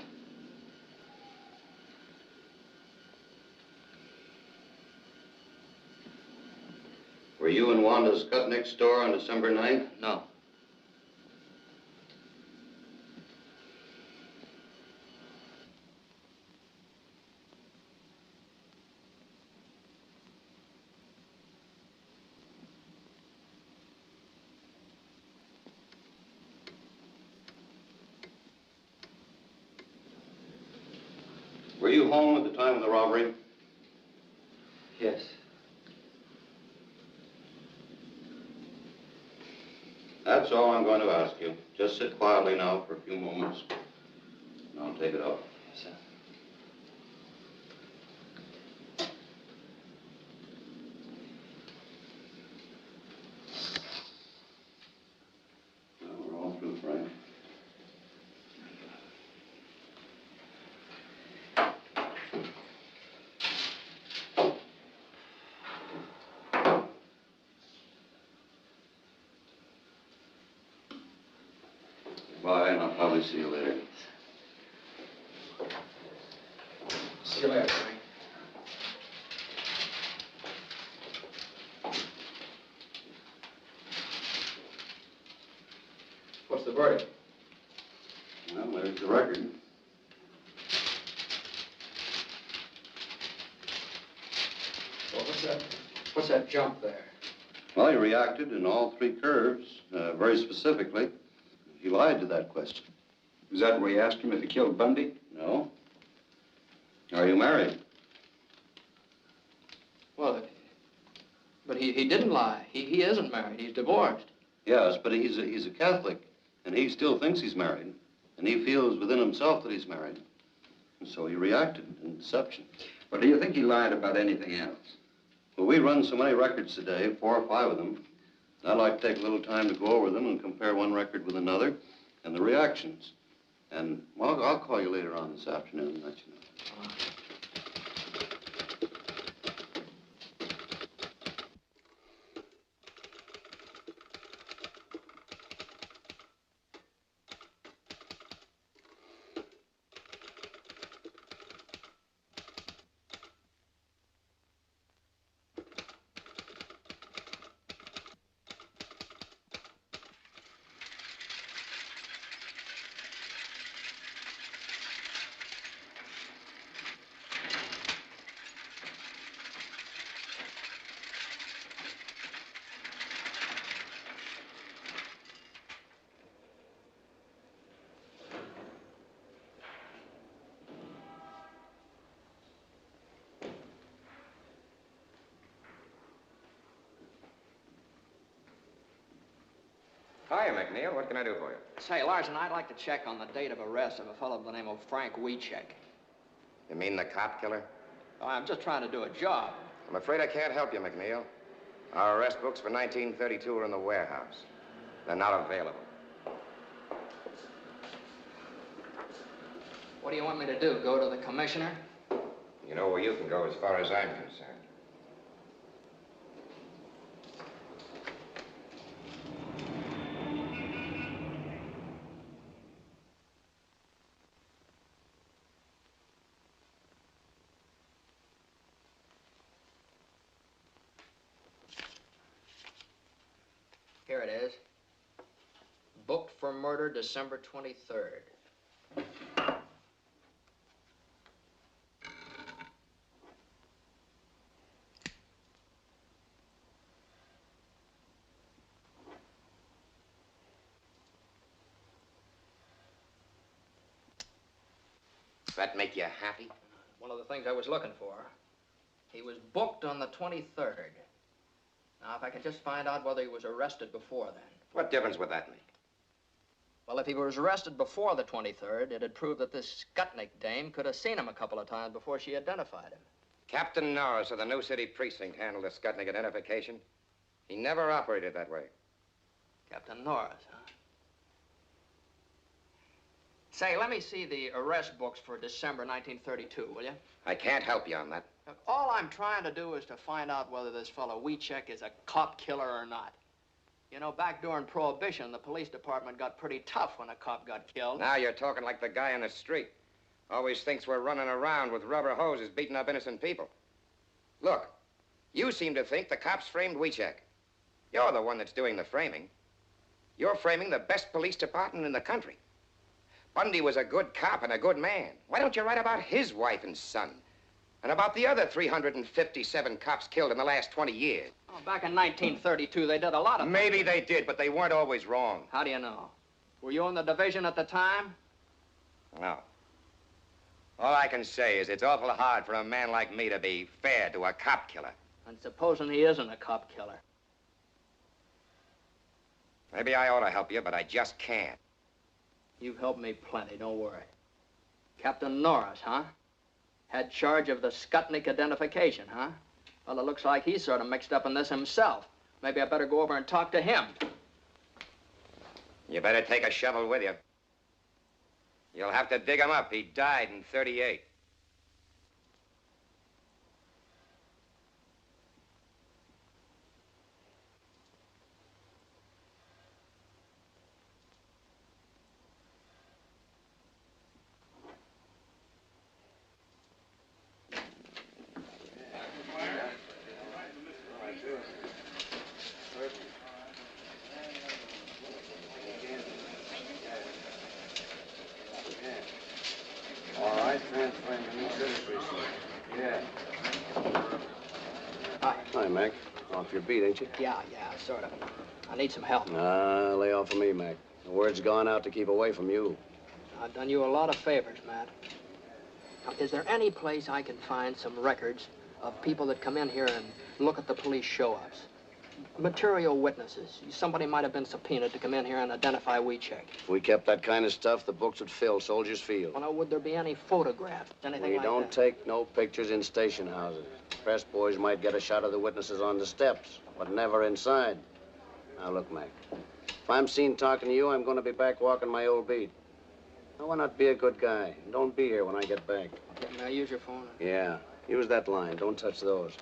Were you in Wanda Skutnik's store on December 9th? No. Were you home at the time of the robbery? Yes. That's all I'm going to ask you. Just sit quietly now for a few moments, and I'll take it up. Yes, sir. Well, we're all through, Frank. Bye, and I'll probably see you later. See you later, Frank. What's the verdict? Well, there's the record. Well, what's that jump there? Well, he reacted in all three curves, very specifically. He lied to that question. Is that where you asked him if he killed Bundy? No. Are you married? Well, but he didn't lie. He isn't married. He's divorced. Yes, but he's a Catholic, and he still thinks he's married, and he feels within himself that he's married. And so he reacted in deception. Well, do you think he lied about anything else? Well, we run so many records today, 4 or 5 of them. I'd like to take a little time to go over them and compare one record with another and the reactions. And, well, I'll call you later on this afternoon and let you know. Hiya, McNeal. What can I do for you? Say, Larson, I'd like to check on the date of arrest of a fellow by the name of Frank Wiecek. You mean the cop killer? Oh, I'm just trying to do a job. I'm afraid I can't help you, McNeal. Our arrest books for 1932 are in the warehouse. They're not available. What do you want me to do, go to the commissioner? You know where you can go as far as I'm concerned. Here it is. Booked for murder December 23rd. Does that make you happy? One of the things I was looking for. He was booked on the 23rd. Now, if I could just find out whether he was arrested before then. What difference would that make? Well, if he was arrested before the 23rd, it'd prove that this Skutnik dame could have seen him a couple of times before she identified him. Captain Norris of the New City Precinct handled the Skutnik identification. He never operated that way. Captain Norris, huh? Say, let me see the arrest books for December 1932, will you? I can't help you on that. Look, all I'm trying to do is to find out whether this fellow Wiecek is a cop killer or not. You know, back during Prohibition, the police department got pretty tough when a cop got killed. Now you're talking like the guy in the street. Always thinks we're running around with rubber hoses beating up innocent people. Look, you seem to think the cops framed Wiecek. You're the one that's doing the framing. You're framing the best police department in the country. Bundy was a good cop and a good man. Why don't you write about his wife and son? And about the other 357 cops killed in the last 20 years. Oh, back in 1932, they did a lot of... Maybe they did, but they weren't always wrong. How do you know? Were you in the division at the time? No. All I can say is it's awful hard for a man like me to be fair to a cop killer. And supposing he isn't a cop killer? Maybe I ought to help you, but I just can't. You've helped me plenty, don't worry. Captain Norris, huh? Had charge of the Skutnik identification, huh? Well, it looks like he's sort of mixed up in this himself. Maybe I better go over and talk to him. You better take a shovel with you. You'll have to dig him up. He died in '38. Hi, Mac. Off your beat, ain't you? Yeah, sort of. I need some help. Lay off of me, Mac. The word's gone out to keep away from you. I've done you a lot of favors, Matt. Now, is there any place I can find some records of people that come in here and look at the police show-ups? Material witnesses. Somebody might have been subpoenaed to come in here and identify Wiecek. If we kept that kind of stuff, the books would fill Soldiers Field. Well, now, would there be any photographs? Anything We like don't that? take no pictures in station houses. Press boys might get a shot of the witnesses on the steps, but never inside. Now, look, Mac. If I'm seen talking to you, I'm going to be back walking my old beat. Now, why not be a good guy? Don't be here when I get back. Okay, may I use your phone? Yeah. Use that line. Don't touch those.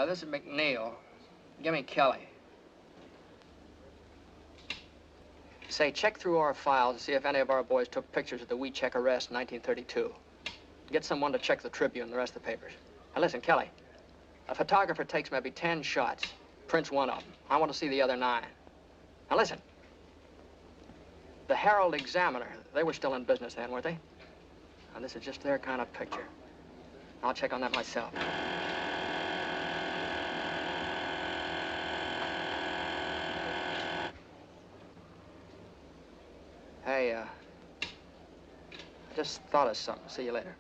This is McNeal. Give me Kelly. Say, check through our files and see if any of our boys took pictures of the Wiecek arrest in 1932. Get someone to check the Tribune and the rest of the papers. Now, listen, Kelly. A photographer takes maybe 10 shots, prints one of them. I want to see the other 9. Now, listen. The Herald Examiner, they were still in business then, weren't they? Now, this is just their kind of picture. I'll check on that myself. I just thought of something. See you later.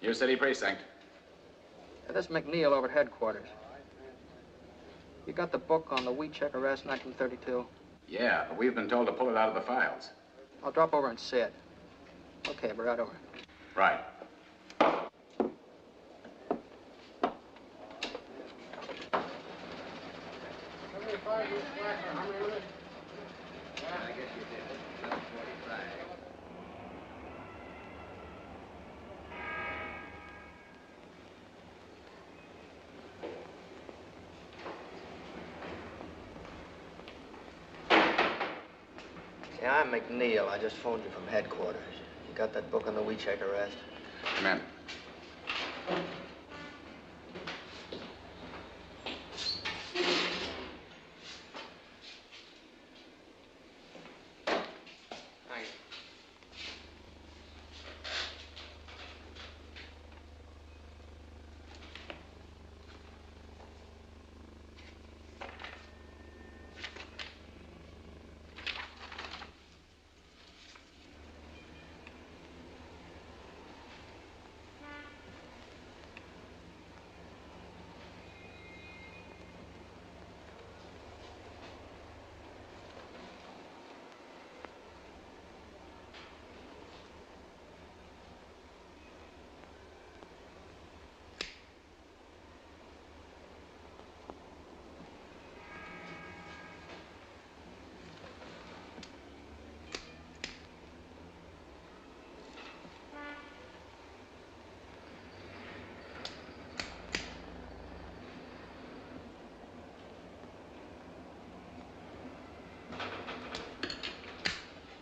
Your city precinct. This is McNeal over at headquarters. You got the book on the Wiecek arrest, 1932? Yeah, but we've been told to pull it out of the files. I'll drop over and see it. Okay, we're right over. Right. Yeah, I'm McNeal. I just phoned you from headquarters. You got that book on the Wiecek arrest? Come in. Thanks.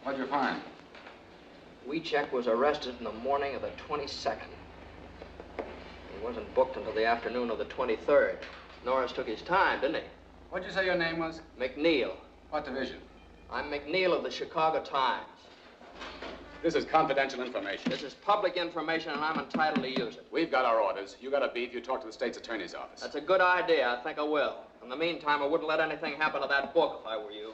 What'd you find? Wiecek was arrested in the morning of the 22nd. He wasn't booked until the afternoon of the 23rd. Norris took his time, didn't he? What'd you say your name was? McNeal. What division? I'm McNeal of the Chicago Times. This is confidential information. This is public information, and I'm entitled to use it. We've got our orders. You got a beef, you talk to the state's attorney's office. That's a good idea. I think I will. In the meantime, I wouldn't let anything happen to that book if I were you.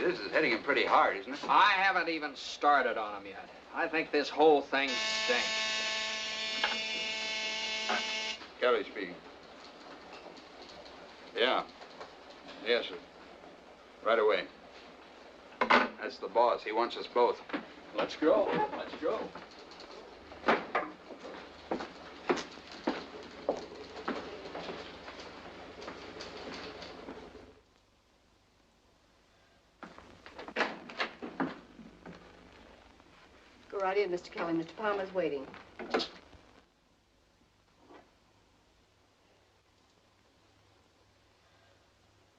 This is hitting him pretty hard, isn't it? I haven't even started on him yet. I think this whole thing stinks. Kelly speaking. Yeah. Yes, sir. Right away. That's the boss. He wants us both. Let's go. Let's go. Go right in, Mr. Kelly. Mr. Palmer's waiting.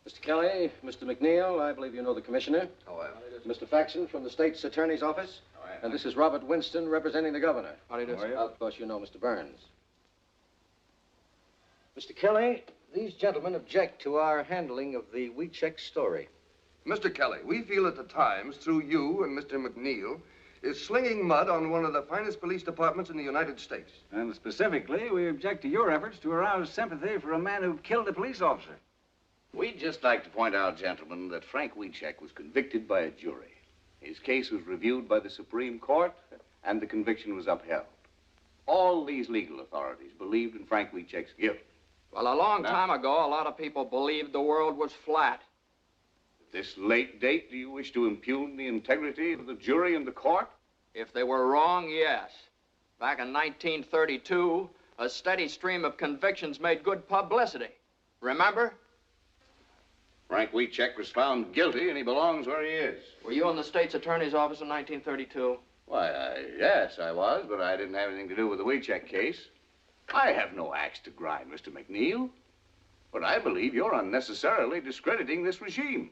Mr. Kelly, Mr. McNeal, I believe you know the commissioner. Oh, Mr. Faxon from the state's attorney's office. And this is Robert Winston representing the governor. How do you do, sir? Of course, you know Mr. Burns. Mr. Kelly, these gentlemen object to our handling of the Wiecek story. Mr. Kelly, we feel that the Times, through you and Mr. McNeal, is slinging mud on one of the finest police departments in the United States. And specifically, we object to your efforts to arouse sympathy for a man who killed a police officer. We'd just like to point out, gentlemen, that Frank Wiecek was convicted by a jury. His case was reviewed by the Supreme Court, and the conviction was upheld. All these legal authorities believed in Frank Wiecek's guilt. Well, a long time ago, a lot of people believed the world was flat. At this late date, do you wish to impugn the integrity of the jury and the court? If they were wrong, yes. Back in 1932, a steady stream of convictions made good publicity. Remember? Frank Wiecek was found guilty, and he belongs where he is. Were you in the state's attorney's office in 1932? Why, yes, I was, but I didn't have anything to do with the Wiecek case. I have no axe to grind, Mr. McNeal. But I believe you're unnecessarily discrediting this regime.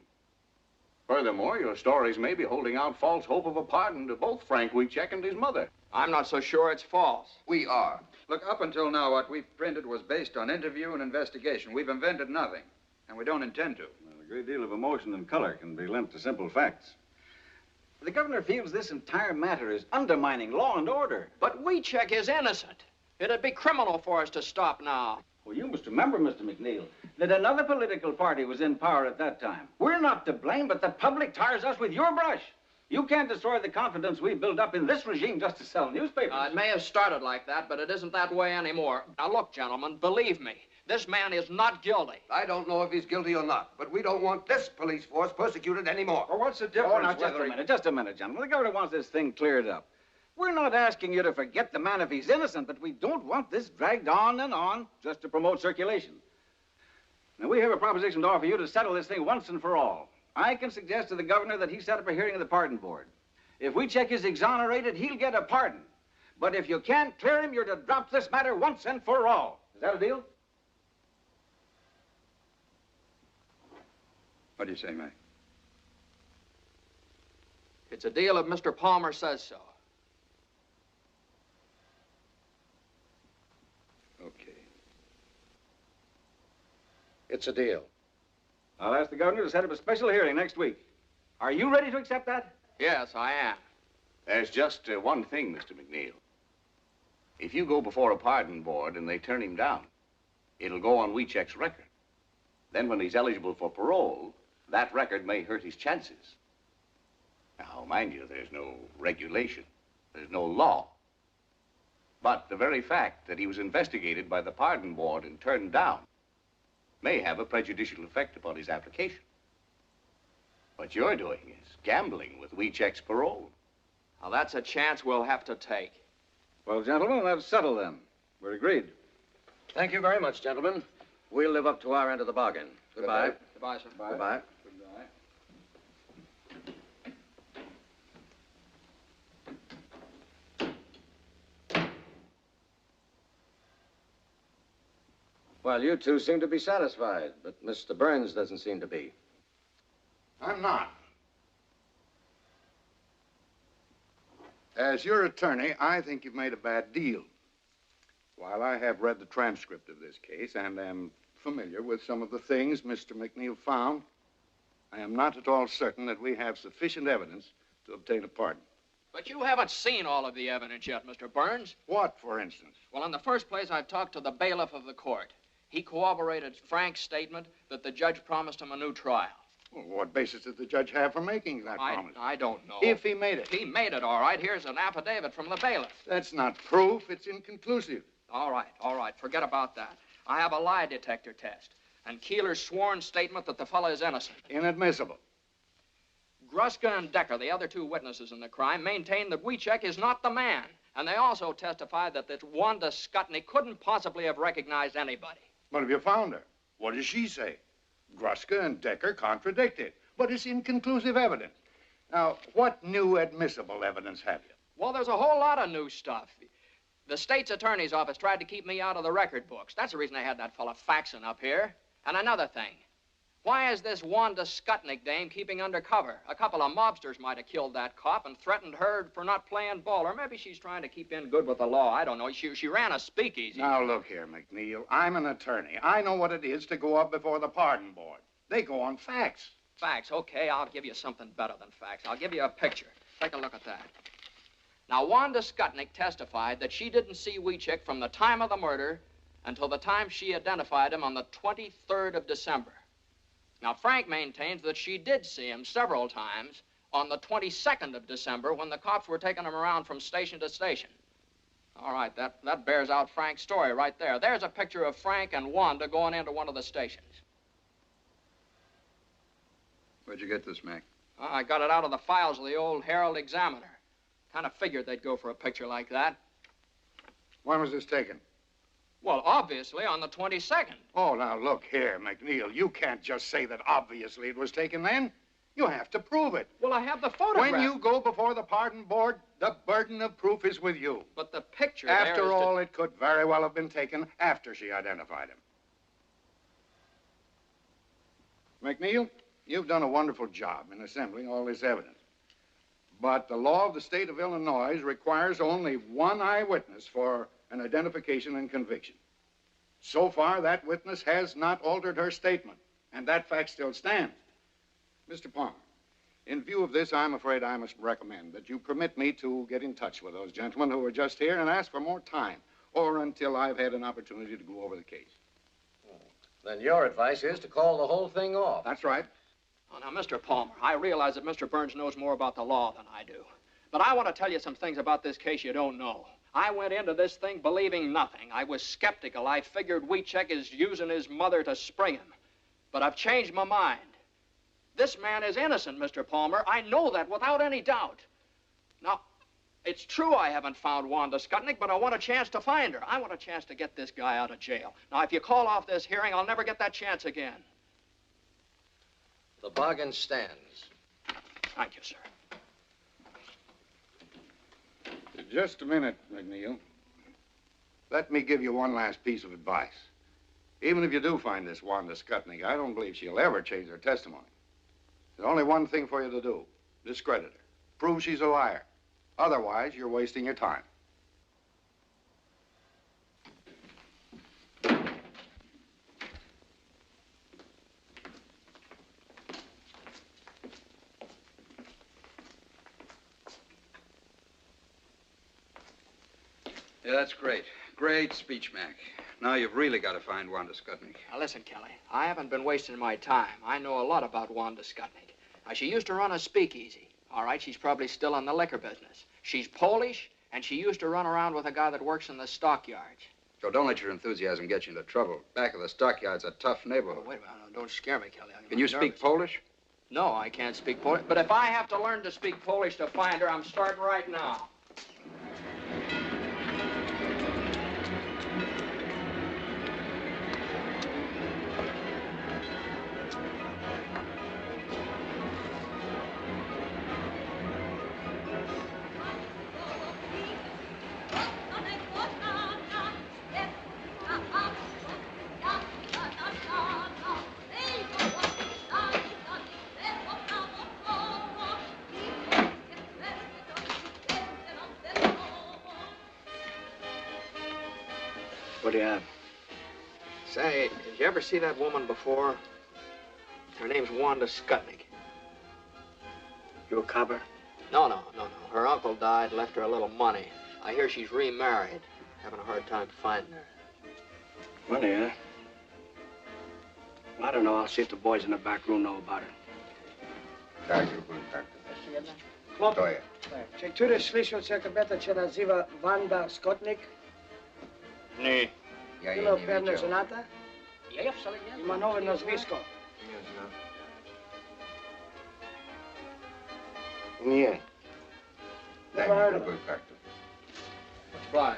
Furthermore, your stories may be holding out false hope of a pardon to both Frank Wiecek and his mother. I'm not so sure it's false. We are. Look, up until now, what we've printed was based on interview and investigation. We've invented nothing, and we don't intend to. Well, a great deal of emotion and color can be lent to simple facts. The governor feels this entire matter is undermining law and order. But Wiecek is innocent. It'd be criminal for us to stop now. Well, you must remember, Mr. McNeal, that another political party was in power at that time. We're not to blame, but the public tires us with your brush. You can't destroy the confidence we've built up in this regime just to sell newspapers. It may have started like that, but it isn't that way anymore. Now, look, gentlemen, believe me, this man is not guilty. I don't know if he's guilty or not, but we don't want this police force persecuted anymore. Well, what's the difference? Oh, now, just a minute, gentlemen. The governor wants this thing cleared up. We're not asking you to forget the man if he's innocent, but we don't want this dragged on and on just to promote circulation. Now, we have a proposition to offer you to settle this thing once and for all. I can suggest to the governor that he set up a hearing of the pardon board. If Wiecek is exonerated, he'll get a pardon. But if you can't clear him, you're to drop this matter once and for all. Is that a deal? What do you say, Mac? It's a deal if Mr. Palmer says so. Okay. It's a deal. I'll ask the governor to set up a special hearing next week. Are you ready to accept that? Yes, I am. There's just one thing, Mr. McNeal. If you go before a pardon board and they turn him down, it'll go on Wiecek's record. Then when he's eligible for parole, that record may hurt his chances. Now, mind you, there's no regulation. There's no law. But the very fact that he was investigated by the pardon board and turned down may have a prejudicial effect upon his application. What you're doing is gambling with Wiecek's parole. Now, that's a chance we'll have to take. Well, gentlemen, let's settle then. We're agreed. Thank you very much, gentlemen. We'll live up to our end of the bargain. Goodbye. Goodbye, sir. Goodbye. Well, you two seem to be satisfied, but Mr. Burns doesn't seem to be. I'm not. As your attorney, I think you've made a bad deal. While I have read the transcript of this case and am familiar with some of the things Mr. McNeal found, I am not at all certain that we have sufficient evidence to obtain a pardon. But you haven't seen all of the evidence yet, Mr. Burns. What, for instance? Well, in the first place, I've talked to the bailiff of the court. He corroborated Frank's statement that the judge promised him a new trial. Well, what basis did the judge have for making that promise? I don't know. If he made it. He made it, all right. Here's an affidavit from the bailiff. That's not proof. It's inconclusive. All right. Forget about that. I have a lie detector test. And Keeler's sworn statement that the fellow is innocent. Inadmissible. Gruska and Decker, the other two witnesses in the crime, maintain that Wiecek is not the man. And they also testified that this Wanda Skutney couldn't possibly have recognized anybody. What have you found her? What does she say? Gruska and Decker contradict it, but it's inconclusive evidence. Now, what new admissible evidence have you? Well, there's a whole lot of new stuff. The state's attorney's office tried to keep me out of the record books. That's the reason I had that fella faxing up here. And another thing. Why is this Wanda Skutnik dame keeping undercover? A couple of mobsters might have killed that cop and threatened her for not playing ball. Or maybe she's trying to keep in good with the law. I don't know. She ran a speakeasy. Now, look here, McNeal. I'm an attorney. I know what it is to go up before the pardon board. They go on facts. Facts? Okay, I'll give you something better than facts. I'll give you a picture. Take a look at that. Now, Wanda Skutnik testified that she didn't see Wiecek from the time of the murder until the time she identified him on the 23rd of December. Now, Frank maintains that she did see him several times on the 22nd of December when the cops were taking him around from station to station. All right, that bears out Frank's story right there. There's a picture of Frank and Wanda going into one of the stations. Where'd you get this, Mac? I got it out of the files of the old Herald Examiner. Kind of figured they'd go for a picture like that. When was this taken? Well, obviously on the 22nd. Oh, now look here, McNeal. You can't just say that obviously it was taken then. You have to prove it. Well, I have the photograph. When you go before the pardon board, the burden of proof is with you. But the picture After all, it could very well have been taken after she identified him. McNeal, you've done a wonderful job in assembling all this evidence. But the law of the state of Illinois requires only one eyewitness for an identification and conviction. So far, that witness has not altered her statement, and that fact still stands. Mr. Palmer, in view of this, I'm afraid I must recommend that you permit me to get in touch with those gentlemen who were just here and ask for more time, or until I've had an opportunity to go over the case. Then your advice is to call the whole thing off. That's right. Oh, now, Mr. Palmer, I realize that Mr. Burns knows more about the law than I do. But I want to tell you some things about this case you don't know. I went into this thing believing nothing. I was skeptical. I figured Wiecek is using his mother to spring him. But I've changed my mind. This man is innocent, Mr. Palmer. I know that without any doubt. Now, it's true I haven't found Wanda Skutnik, but I want a chance to find her. I want a chance to get this guy out of jail. Now, if you call off this hearing, I'll never get that chance again. The bargain stands. Thank you, sir. Just a minute, McNeal. Let me give you one last piece of advice. Even if you do find this Wanda Skutnik, I don't believe she'll ever change her testimony. There's only one thing for you to do. Discredit her. Prove she's a liar. Otherwise, you're wasting your time. Yeah, that's great. Great speech, Mac. Now you've really got to find Wanda Skutnik. Now, listen, Kelly. I haven't been wasting my time. I know a lot about Wanda Skutnik. Now, she used to run a speakeasy. All right, she's probably still in the liquor business. She's Polish, and she used to run around with a guy that works in the stockyards. So don't let your enthusiasm get you into trouble. Back of the stockyard's a tough neighborhood. Oh, wait a minute. Don't scare me, Kelly. Can you speak Polish? No, I can't speak Polish. But if I have to learn to speak Polish to find her, I'm starting right now. What do you have? Say, did you ever see that woman before? Her name's Wanda Skutnik. You a copper? No. Her uncle died, left her a little money. I hear she's remarried. Having a hard time finding her. Money, huh? I don't know. I'll see if the boys in the back room know about it. Klopt. Czy któryś słyszał, że kobieta się nazywa Wanda Skutnik? Nie. Było pewnie żonata? I ma nowe nazwisko. Nie. Never heard of her. Fly.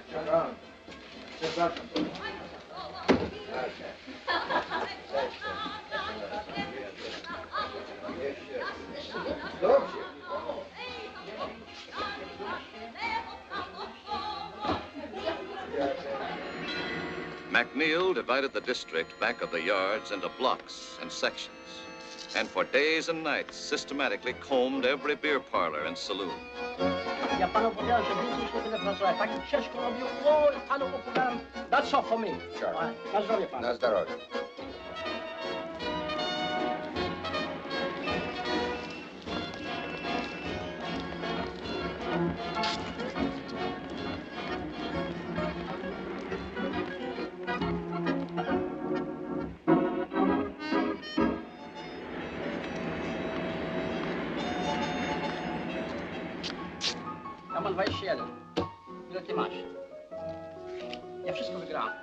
McNeal divided the district back of the yards into blocks and sections, and for days and nights systematically combed every beer parlor and saloon. Ja panu powiedziałem, że więcej się tyle pracować. Tak ciężko robił. O, panu opowiadam. That's all for me. Sure. Na zdrowie panu. Na zdrowie. Ja mam 21. Ile ty masz? Ja wszystko wygrałem.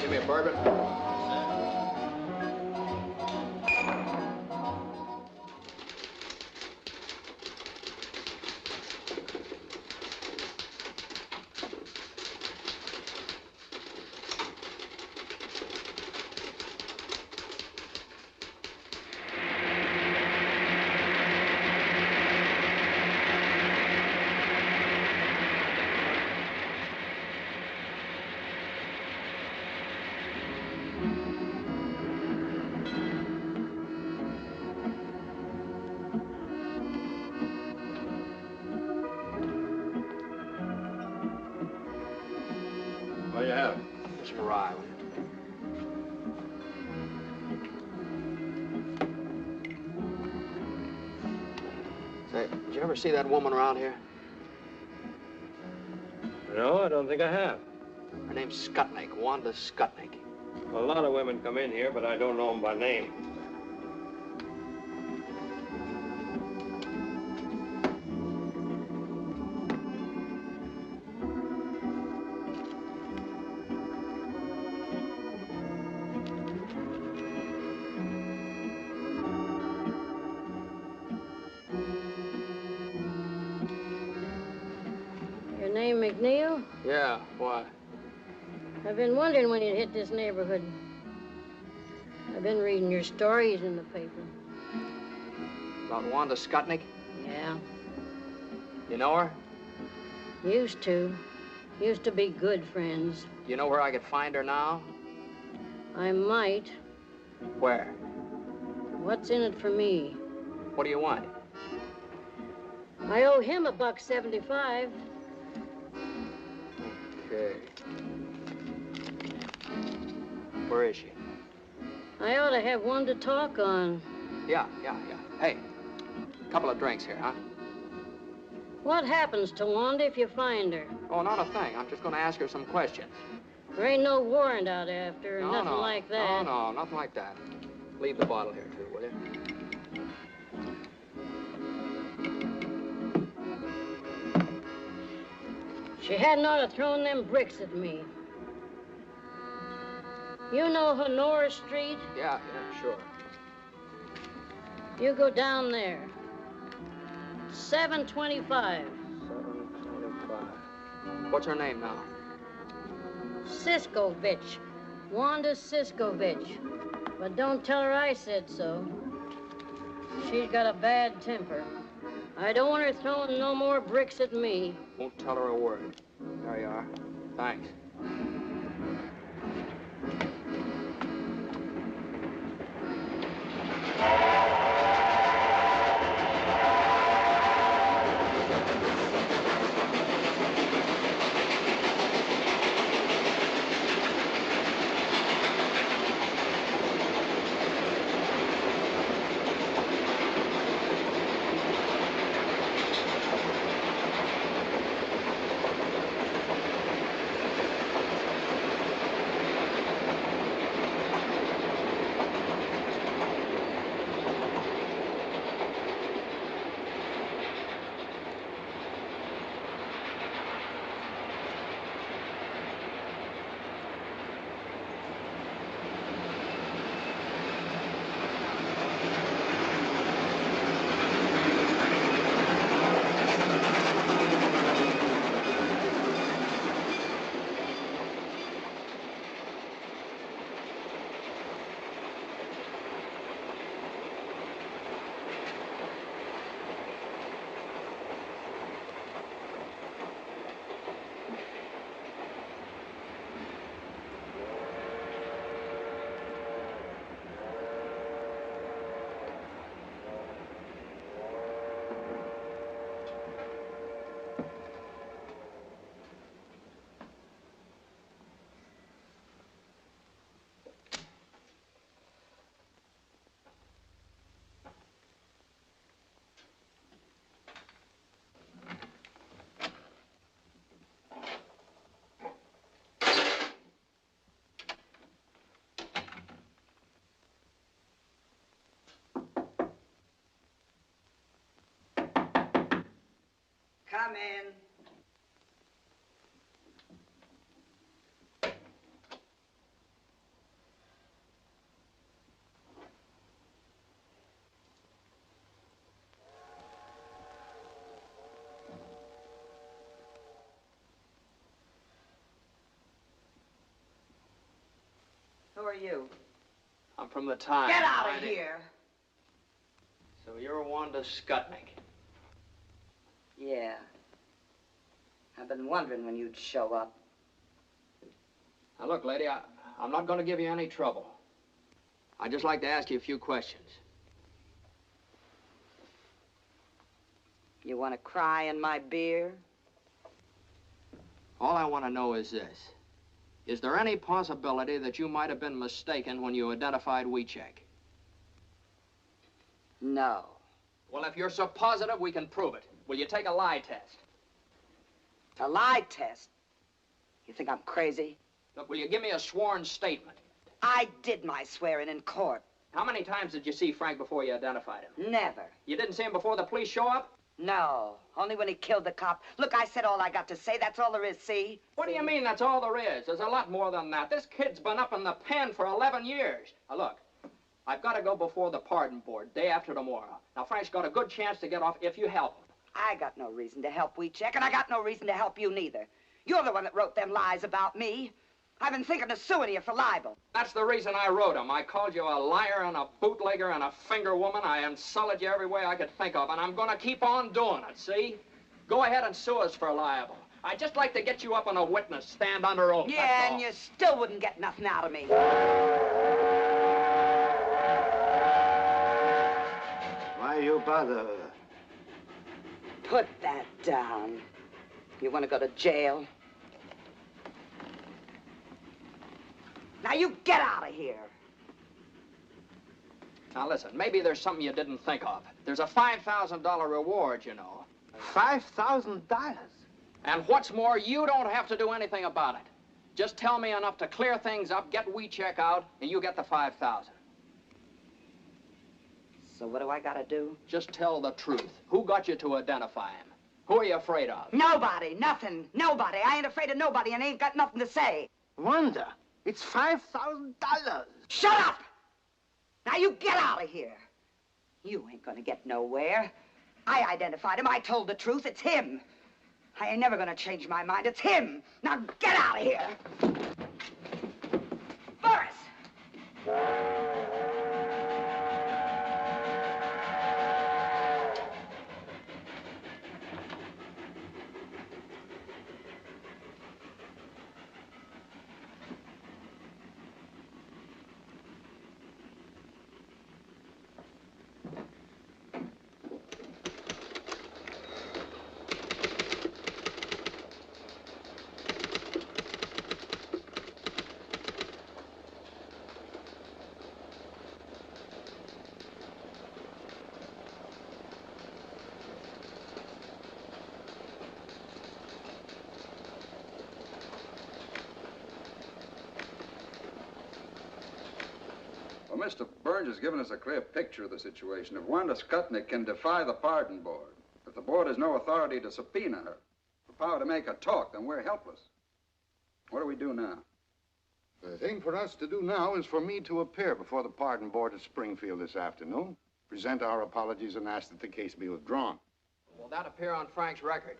Give me a bourbon. have? Just some rye. will you? Say, did you ever see that woman around here? No, I don't think I have. Her name's Skutnik, Wanda Skutnik. A lot of women come in here, but I don't know them by name. Your name McNeal? Yeah, why? I've been wondering when you'd hit this neighborhood. I've been reading your stories in the paper. About Wanda Skutnik? Yeah. You know her? Used to. Used to be good friends. Do you know where I could find her now? I might. Where? What's in it for me? What do you want? I owe him $1.75. Okay. Where is she? I ought to have one to talk on. Yeah. Hey, a couple of drinks here, huh? What happens to Wanda if you find her? Oh, not a thing. I'm just going to ask her some questions. There ain't no warrant out after her, No, nothing no. like that. No, nothing like that. Leave the bottle here, too, will you? She hadn't ought to thrown them bricks at me. You know North Street? Yeah, sure. You go down there. 725. 725. What's her name now? Siskovich. Wanda Siskovich. But don't tell her I said so. She's got a bad temper. I don't want her throwing no more bricks at me. Won't tell her a word. There you are. Thanks. Come in. Who are you? I'm from the Times. Get out of here. So you're Wanda Skutnik. Yeah. I've been wondering when you'd show up. Now, look, lady, I'm not going to give you any trouble. I'd just like to ask you a few questions. You want to cry in my beer? All I want to know is this. Is there any possibility that you might have been mistaken when you identified Wiecek? No. Well, if you're so positive, we can prove it. Will you take a lie test? A lie test? You think I'm crazy? Look, will you give me a sworn statement? I did my swearing in court. How many times did you see Frank before you identified him? Never. You didn't see him before the police show up? No, only when he killed the cop. Look, I said all I got to say. That's all there is, see? What do you mean that's all there is? There's a lot more than that. This kid's been up in the pen for 11 years. Now, look, I've got to go before the pardon board day after tomorrow. Now, Frank's got a good chance to get off if you help him. I got no reason to help Wiecek, and I got no reason to help you neither. You're the one that wrote them lies about me. I've been thinking of suing you for libel. That's the reason I wrote them. I called you a liar and a bootlegger and a finger woman. I insulted you every way I could think of, and I'm going to keep on doing it, see? Go ahead and sue us for libel. I'd just like to get you up on a witness stand under oath. Yeah, and you still wouldn't get nothing out of me. Why you bother? Put that down. You want to go to jail? Now you get out of here. Now listen, maybe there's something you didn't think of. There's a $5,000 reward, you know. $5,000? And what's more, you don't have to do anything about it. Just tell me enough to clear things up, get Wiecek out, and you get the $5,000. So what do I gotta do? Just tell the truth. Who got you to identify him? Who are you afraid of? Nobody, nothing, nobody. I ain't afraid of nobody and ain't got nothing to say. Wonder. It's $5,000. Shut up! Now you get out of here. You ain't gonna get nowhere. I identified him. I told the truth. It's him. I ain't never gonna change my mind. It's him. Now get out of here. Boris! Well, Mr. Burns has given us a clear picture of the situation. If Wanda Skutnik can defy the pardon board, if the board has no authority to subpoena her, the power to make her talk, then we're helpless. What do we do now? The thing for us to do now is for me to appear before the pardon board at Springfield this afternoon, present our apologies, and ask that the case be withdrawn. Will that appear on Frank's record?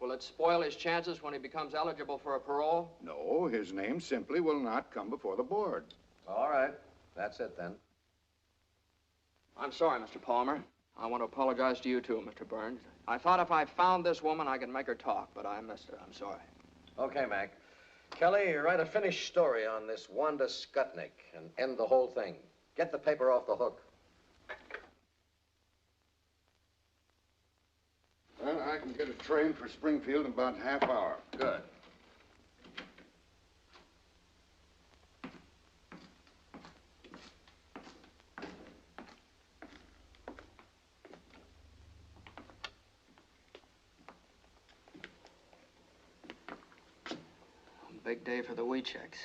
Will it spoil his chances when he becomes eligible for a parole? No, his name simply will not come before the board. All right. That's it, then. I'm sorry, Mr. Palmer. I want to apologize to you, too, Mr. Burns. I thought if I found this woman, I could make her talk, but I missed her. I'm sorry. Okay, Mac. Kelly, write a finished story on this Wanda Skutnik and end the whole thing. Get the paper off the hook. Well, I can get a train for Springfield in about half hour. Good. Big day for the Wieceks.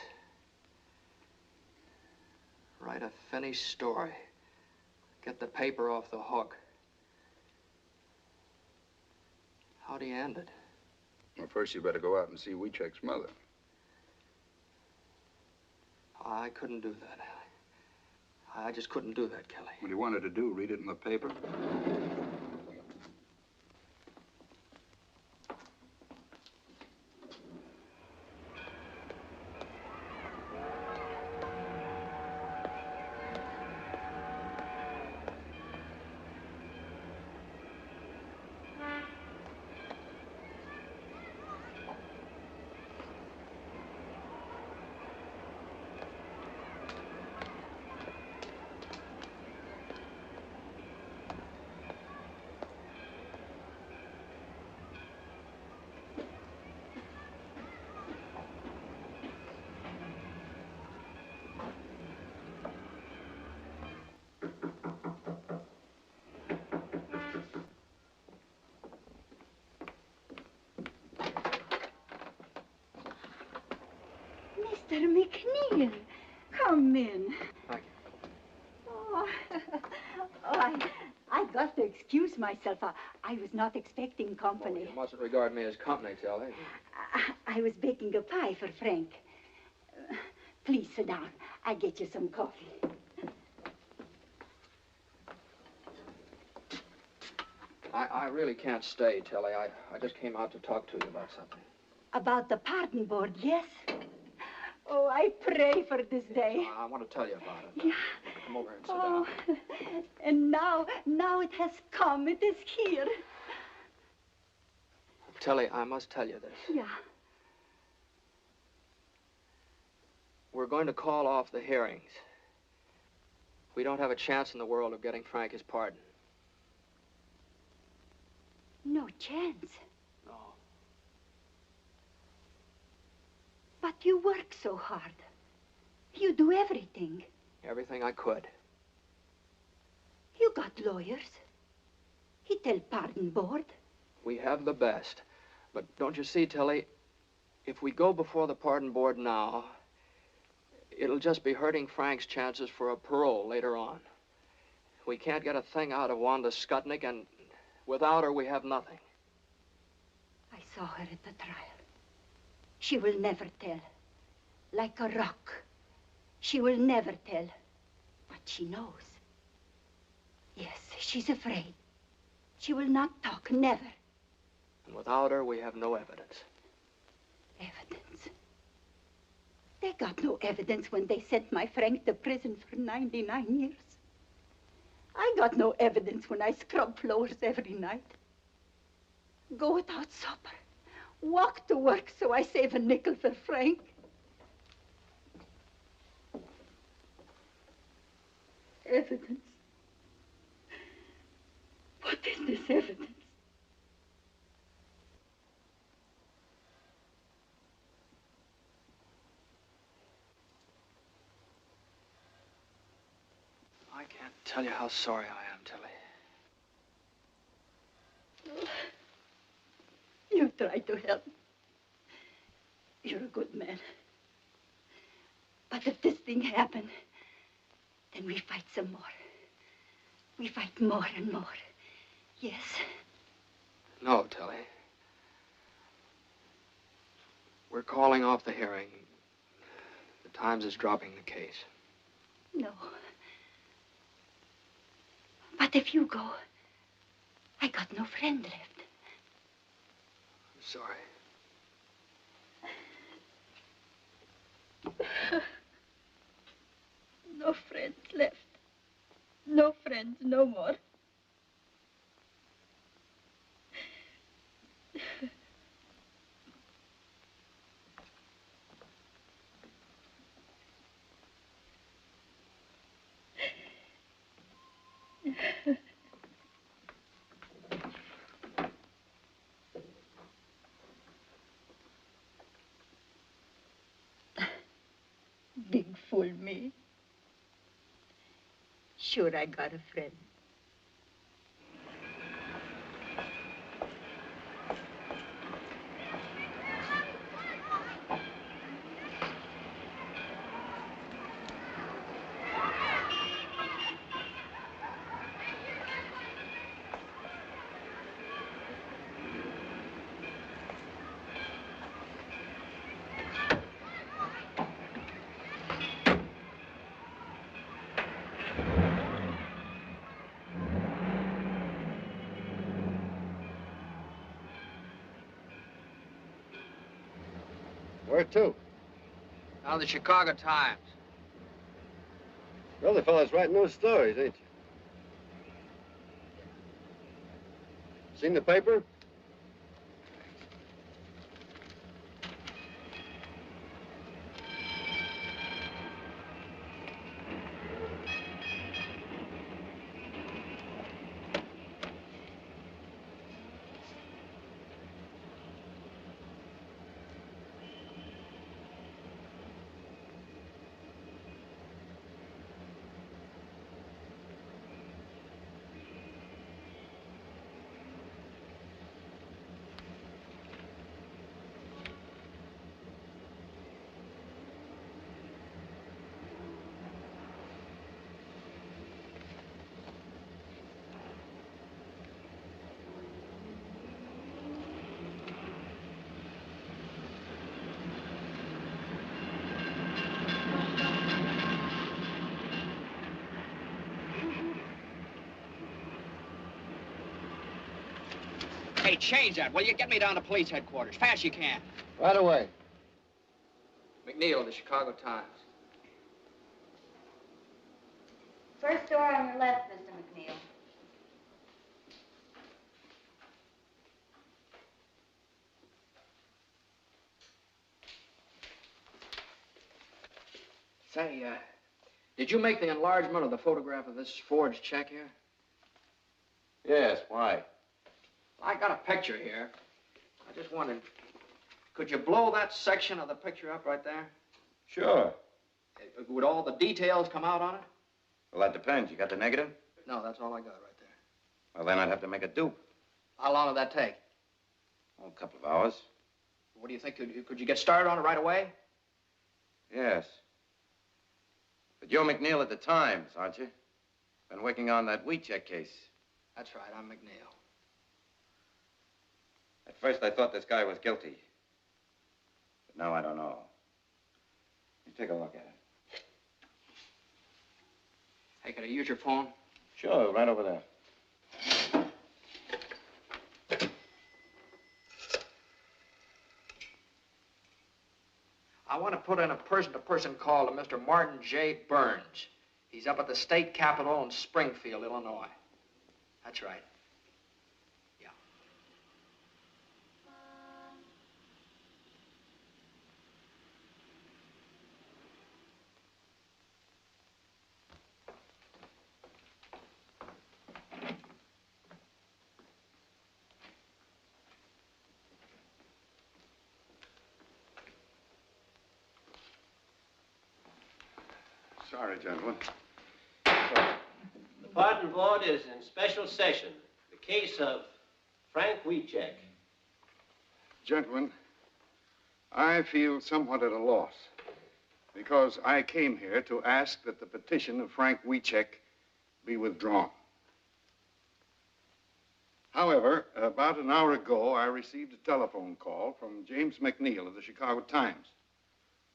Write a finished story. Get the paper off the hook. How do you end it? Well, first you better go out and see Wiecek's mother. I couldn't do that. I just couldn't do that, Kelly. What do you want her to do? Read it in the paper? Mr. McNeal, come in. Thank Oh, I got to excuse myself. I was not expecting company. You mustn't regard me as company, Tillie. I was baking a pie for Frank. Please sit down. I'll get you some coffee. I really can't stay, Tillie. I just came out to talk to you about something. About the pardon board, yes? Oh, I pray for this day. I want to tell you about it. Yeah. Come over and sit down. And now it has come. It is here. Tillie, I must tell you this. Yeah. We're going to call off the hearings. We don't have a chance in the world of getting Frank his pardon. No chance. No. But you work so hard. You do everything. Everything I could. You got lawyers. He tell pardon board. We have the best. But don't you see, Tillie, if we go before the pardon board now, it'll just be hurting Frank's chances for a parole later on. We can't get a thing out of Wanda Skutnik, and without her, we have nothing. I saw her at the trial. She will never tell. Like a rock. She will never tell. But she knows. Yes, she's afraid. She will not talk, never. And without her, we have no evidence. Evidence? They got no evidence when they sent my Frank to prison for 99 years. I got no evidence when I scrub floors every night. Go without supper. Walk to work so I save a nickel for Frank. Evidence? What is this evidence? I can't tell you how sorry I am, Tillie. You try to help. You're a good man. But if this thing happened, then we fight some more. We fight more and more. Yes? No, Tillie. We're calling off the hearing. The Times is dropping the case. No. But if you go, I got no friend left. I'm sorry. No friends left. No friends no more. Big fool me. Sure, I got a friend. Where to? Out of the Chicago Times. Well, the fellow's writing those stories, ain't you? Seen the paper? Hey, change that, will you? Get me down to police headquarters. Fast you can. Right away. McNeal of the Chicago Times. First door on your left, Mr. McNeal. Say, did you make the enlargement of the photograph of this forged check here? Yes, why? I got a picture here. I just wondered, could you blow that section of the picture up right there? Sure. Would all the details come out on it? Well, that depends. You got the negative? No, that's all I got right there. Well, then I'd have to make a dupe. How long would that take? Oh, a couple of hours. What do you think? Could you get started on it right away? Yes. But you're McNeal at the Times, aren't you? Been working on that Wiecek case. That's right, I'm McNeal. At first, I thought this guy was guilty. But now I don't know. You take a look at it. Hey, could I use your phone? Sure, right over there. I want to put in a person-to-person call to Mr. Martin J. Burns. He's up at the state capitol in Springfield, Illinois. That's right. Yeah. Sorry, gentlemen. The pardon board is in special session. The case of Frank Wiecek. Gentlemen, I feel somewhat at a loss because I came here to ask that the petition of Frank Wiecek be withdrawn. However, about an hour ago, I received a telephone call from James McNeal of the Chicago Times,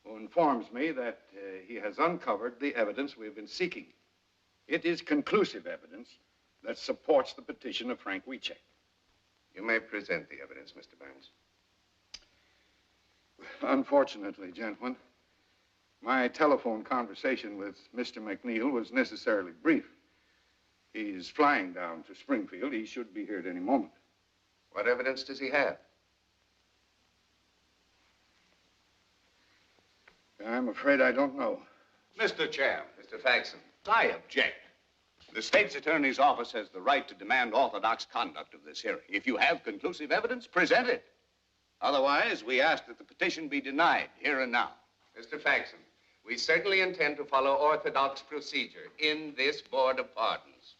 who informs me that he has uncovered the evidence we've been seeking. It is conclusive evidence that supports the petition of Frank Wiecek. You may present the evidence, Mr. Burns. Unfortunately, gentlemen, my telephone conversation with Mr. McNeal was necessarily brief. He's flying down to Springfield. He should be here at any moment. What evidence does he have? I'm afraid I don't know. Mr. Chair. Mr. Faxon. I object. The state's attorney's office has the right to demand orthodox conduct of this hearing. If you have conclusive evidence, present it. Otherwise, we ask that the petition be denied here and now. Mr. Faxon, we certainly intend to follow orthodox procedure in this Board of Pardons.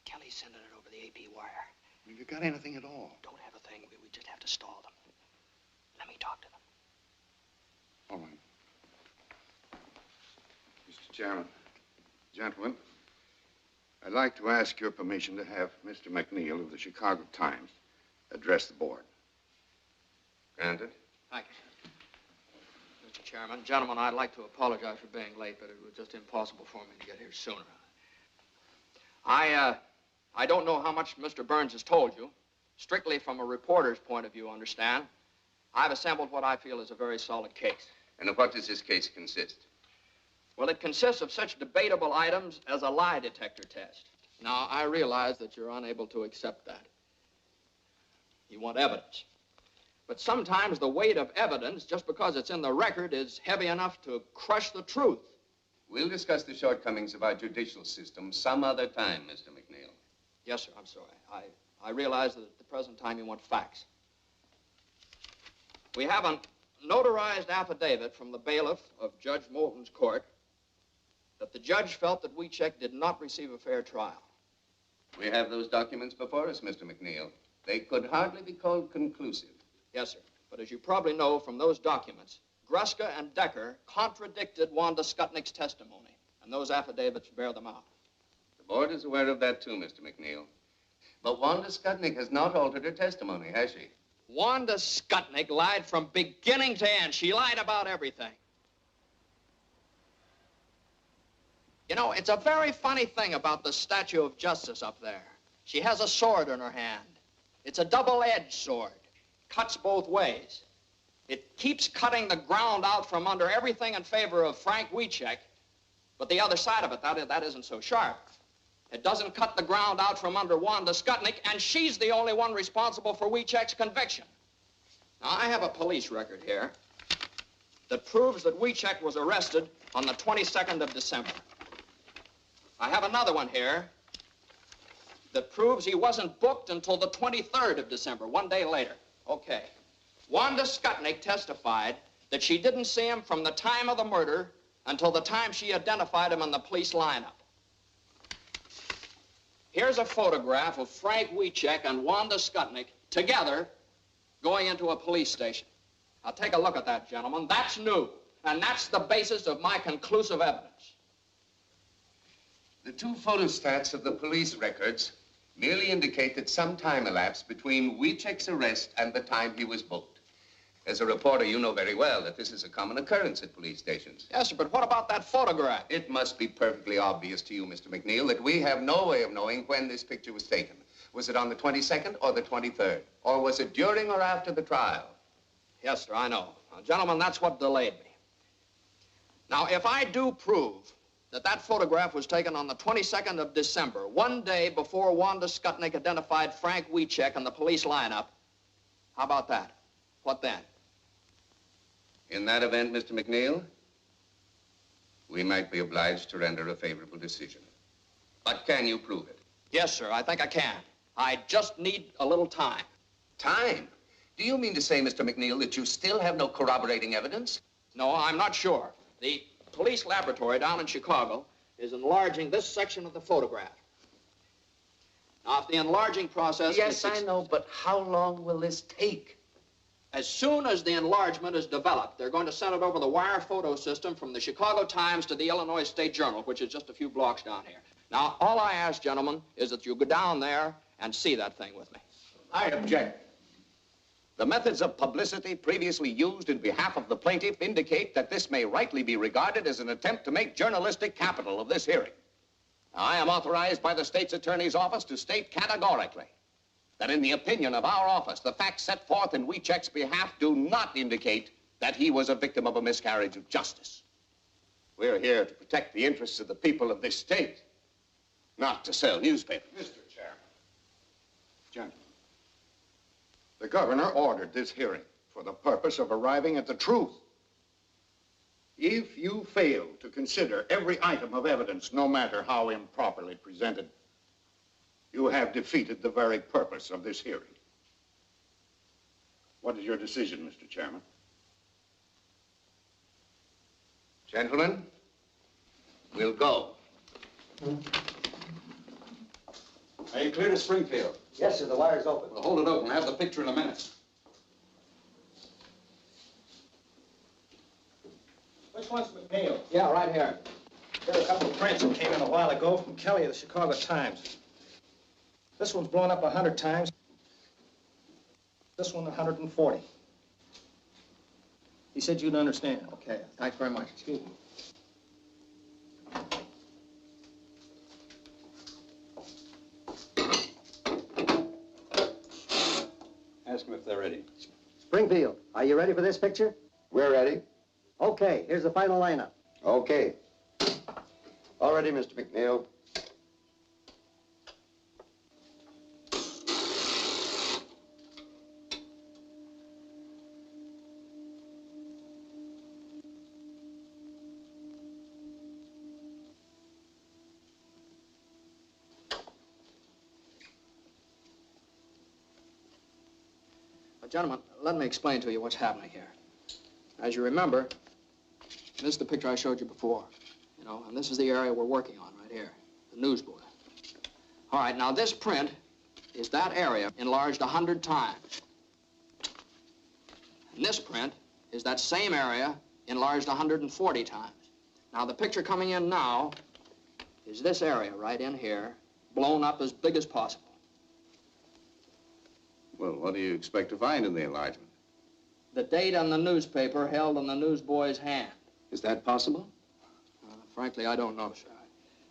Kelly's sending it over the AP wire. Have you got anything at all? Don't have a thing. We just have to stall them. Let me talk to them. All right. Mr. Chairman, gentlemen, I'd like to ask your permission to have Mr. McNeal of the Chicago Times address the board. Granted. Thank you, sir. Mr. Chairman, gentlemen, I'd like to apologize for being late, but it was just impossible for me to get here sooner. I don't know how much Mr. Burns has told you. Strictly from a reporter's point of view, understand. I've assembled what I feel is a very solid case. And of what does this case consist? Well, it consists of such debatable items as a lie detector test. Now, I realize that you're unable to accept that. You want evidence. But sometimes the weight of evidence, just because it's in the record, is heavy enough to crush the truth. We'll discuss the shortcomings of our judicial system some other time, Mr. McNeal. Yes, sir, I'm sorry. I realize that at the present time you want facts. We have a notarized affidavit from the bailiff of Judge Moulton's court that the judge felt that Wiecek did not receive a fair trial. We have those documents before us, Mr. McNeal. They could hardly be called conclusive. Yes, sir. But as you probably know from those documents, Gruska and Decker contradicted Wanda Skutnik's testimony, and those affidavits bear them out. The board is aware of that, too, Mr. McNeal. But Wanda Skutnik has not altered her testimony, has she? Wanda Skutnik lied from beginning to end. She lied about everything. You know, it's a very funny thing about the Statue of Justice up there. She has a sword in her hand. It's a double-edged sword. Cuts both ways. It keeps cutting the ground out from under everything in favor of Frank Wiecek, but the other side of it, that isn't so sharp. It doesn't cut the ground out from under Wanda Skutnik, and she's the only one responsible for Wiecek's conviction. Now, I have a police record here that proves that Wiecek was arrested on the 22nd of December. I have another one here that proves he wasn't booked until the 23rd of December, 1 day later. Okay. Wanda Skutnik testified that she didn't see him from the time of the murder until the time she identified him in the police lineup. Here's a photograph of Frank Wiecek and Wanda Skutnik together going into a police station. Now, take a look at that, gentlemen. That's new, and that's the basis of my conclusive evidence. The two photostats of the police records merely indicate that some time elapsed between Wiecek's arrest and the time he was booked. As a reporter, you know very well that this is a common occurrence at police stations. Yes, sir, but what about that photograph? It must be perfectly obvious to you, Mr. McNeal, that we have no way of knowing when this picture was taken. Was it on the 22nd or the 23rd? Or was it during or after the trial? Yes, sir, I know. Now, gentlemen, that's what delayed me. Now, if I do prove that that photograph was taken on the 22nd of December, 1 day before Wanda Skutnik identified Frank Wiecek in the police lineup, how about that? What then? In that event, Mr. McNeal, we might be obliged to render a favorable decision. But can you prove it? Yes, sir, I think I can. I just need a little time. Time? Do you mean to say, Mr. McNeal, that you still have no corroborating evidence? No, I'm not sure. The police laboratory down in Chicago is enlarging this section of the photograph. Now, if the enlarging process... Yes, I know, but how long will this take? As soon as the enlargement is developed, they're going to send it over the wire photo system from the Chicago Times to the Illinois State Journal, which is just a few blocks down here. Now, all I ask, gentlemen, is that you go down there and see that thing with me. I object. The methods of publicity previously used in behalf of the plaintiff indicate that this may rightly be regarded as an attempt to make journalistic capital of this hearing. Now, I am authorized by the state's attorney's office to state categorically that in the opinion of our office, the facts set forth in Wiecek's behalf do not indicate that he was a victim of a miscarriage of justice. We're here to protect the interests of the people of this state, not to sell newspapers. Mr. Chairman. Gentlemen, the governor ordered this hearing for the purpose of arriving at the truth. If you fail to consider every item of evidence, no matter how improperly presented, you have defeated the very purpose of this hearing. What is your decision, Mr. Chairman? Gentlemen, we'll go. Are you clear to Springfield? Yes, sir, the wire's open. Well, hold it open. I'll have the picture in a minute. Which one's McNeal? Yeah, right here. There are a couple of prints that came in a while ago from Kelly of the Chicago Times. This one's blown up 100 times. This one 140. He said you'd understand. Okay, thanks very much. Excuse me. Ask them if they're ready. Springfield, are you ready for this picture? We're ready. Okay, here's the final lineup. Okay. All ready, Mr. McNeal. Gentlemen, let me explain to you what's happening here. As you remember, this is the picture I showed you before, you know, and this is the area we're working on right here, the newsboard. All right, now this print is that area enlarged 100 times. And this print is that same area enlarged 140 times. Now, the picture coming in now is this area right in here, blown up as big as possible. Well, what do you expect to find in the enlargement? The date on the newspaper held in the newsboy's hand. Is that possible? Frankly, I don't know, sir.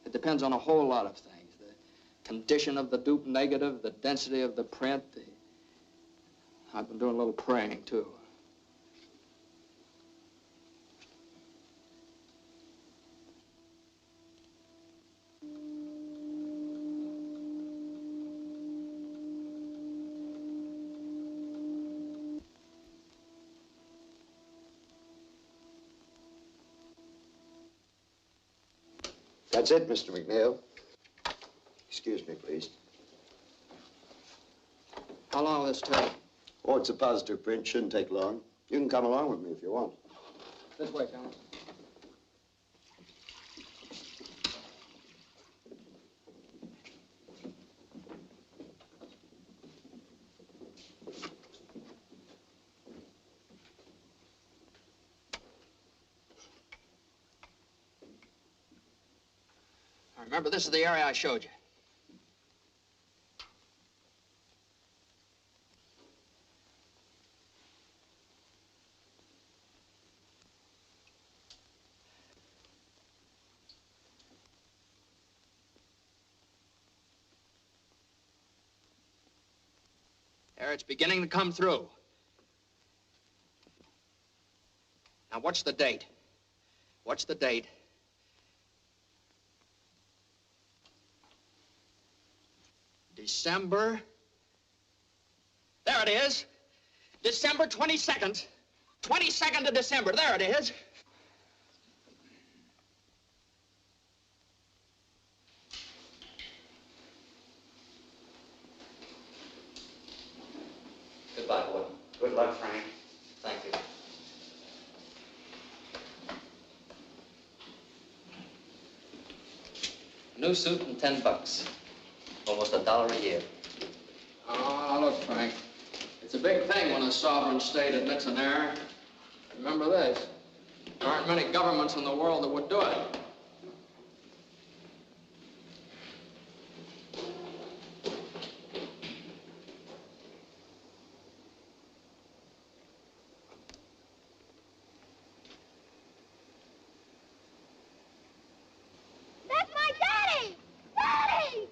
It depends on a whole lot of things. The condition of the dupe negative, the density of the print, I've been doing a little praying, too. That's it, Mr. McNeal. Excuse me, please. How long will this take? Oh, it's a positive print. Shouldn't take long. You can come along with me if you want. This way, Colonel. Remember, this is the area I showed you. There, it's beginning to come through. Now, what's the date? What's the date? December. There it is. December 22nd. 22nd of December. There it is. Goodbye, boy. Good luck, Frank. Thank you. New suit and $10. Almost $1 a year. Oh, look, Frank. It's a big thing when a sovereign state admits an error. Remember this. There aren't many governments in the world that would do it. That's my daddy! Daddy!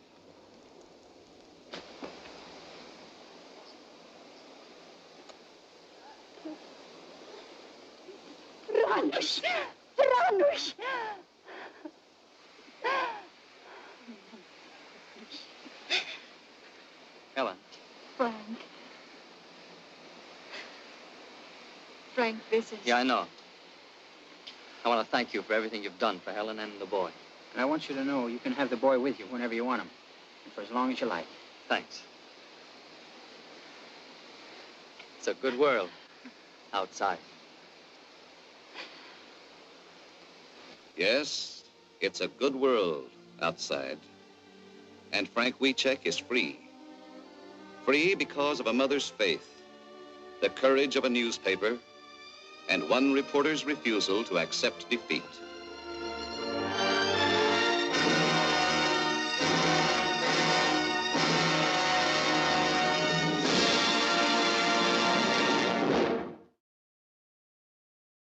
Franuś! Franuś! Helen. Frank. Frank, this is... Yeah, I know. I want to thank you for everything you've done for Helen and the boy. And I want you to know you can have the boy with you whenever you want him, and for as long as you like. Thanks. It's a good world outside. Yes, it's a good world outside. And Frank Wiecek is free. Free because of a mother's faith, the courage of a newspaper, and one reporter's refusal to accept defeat.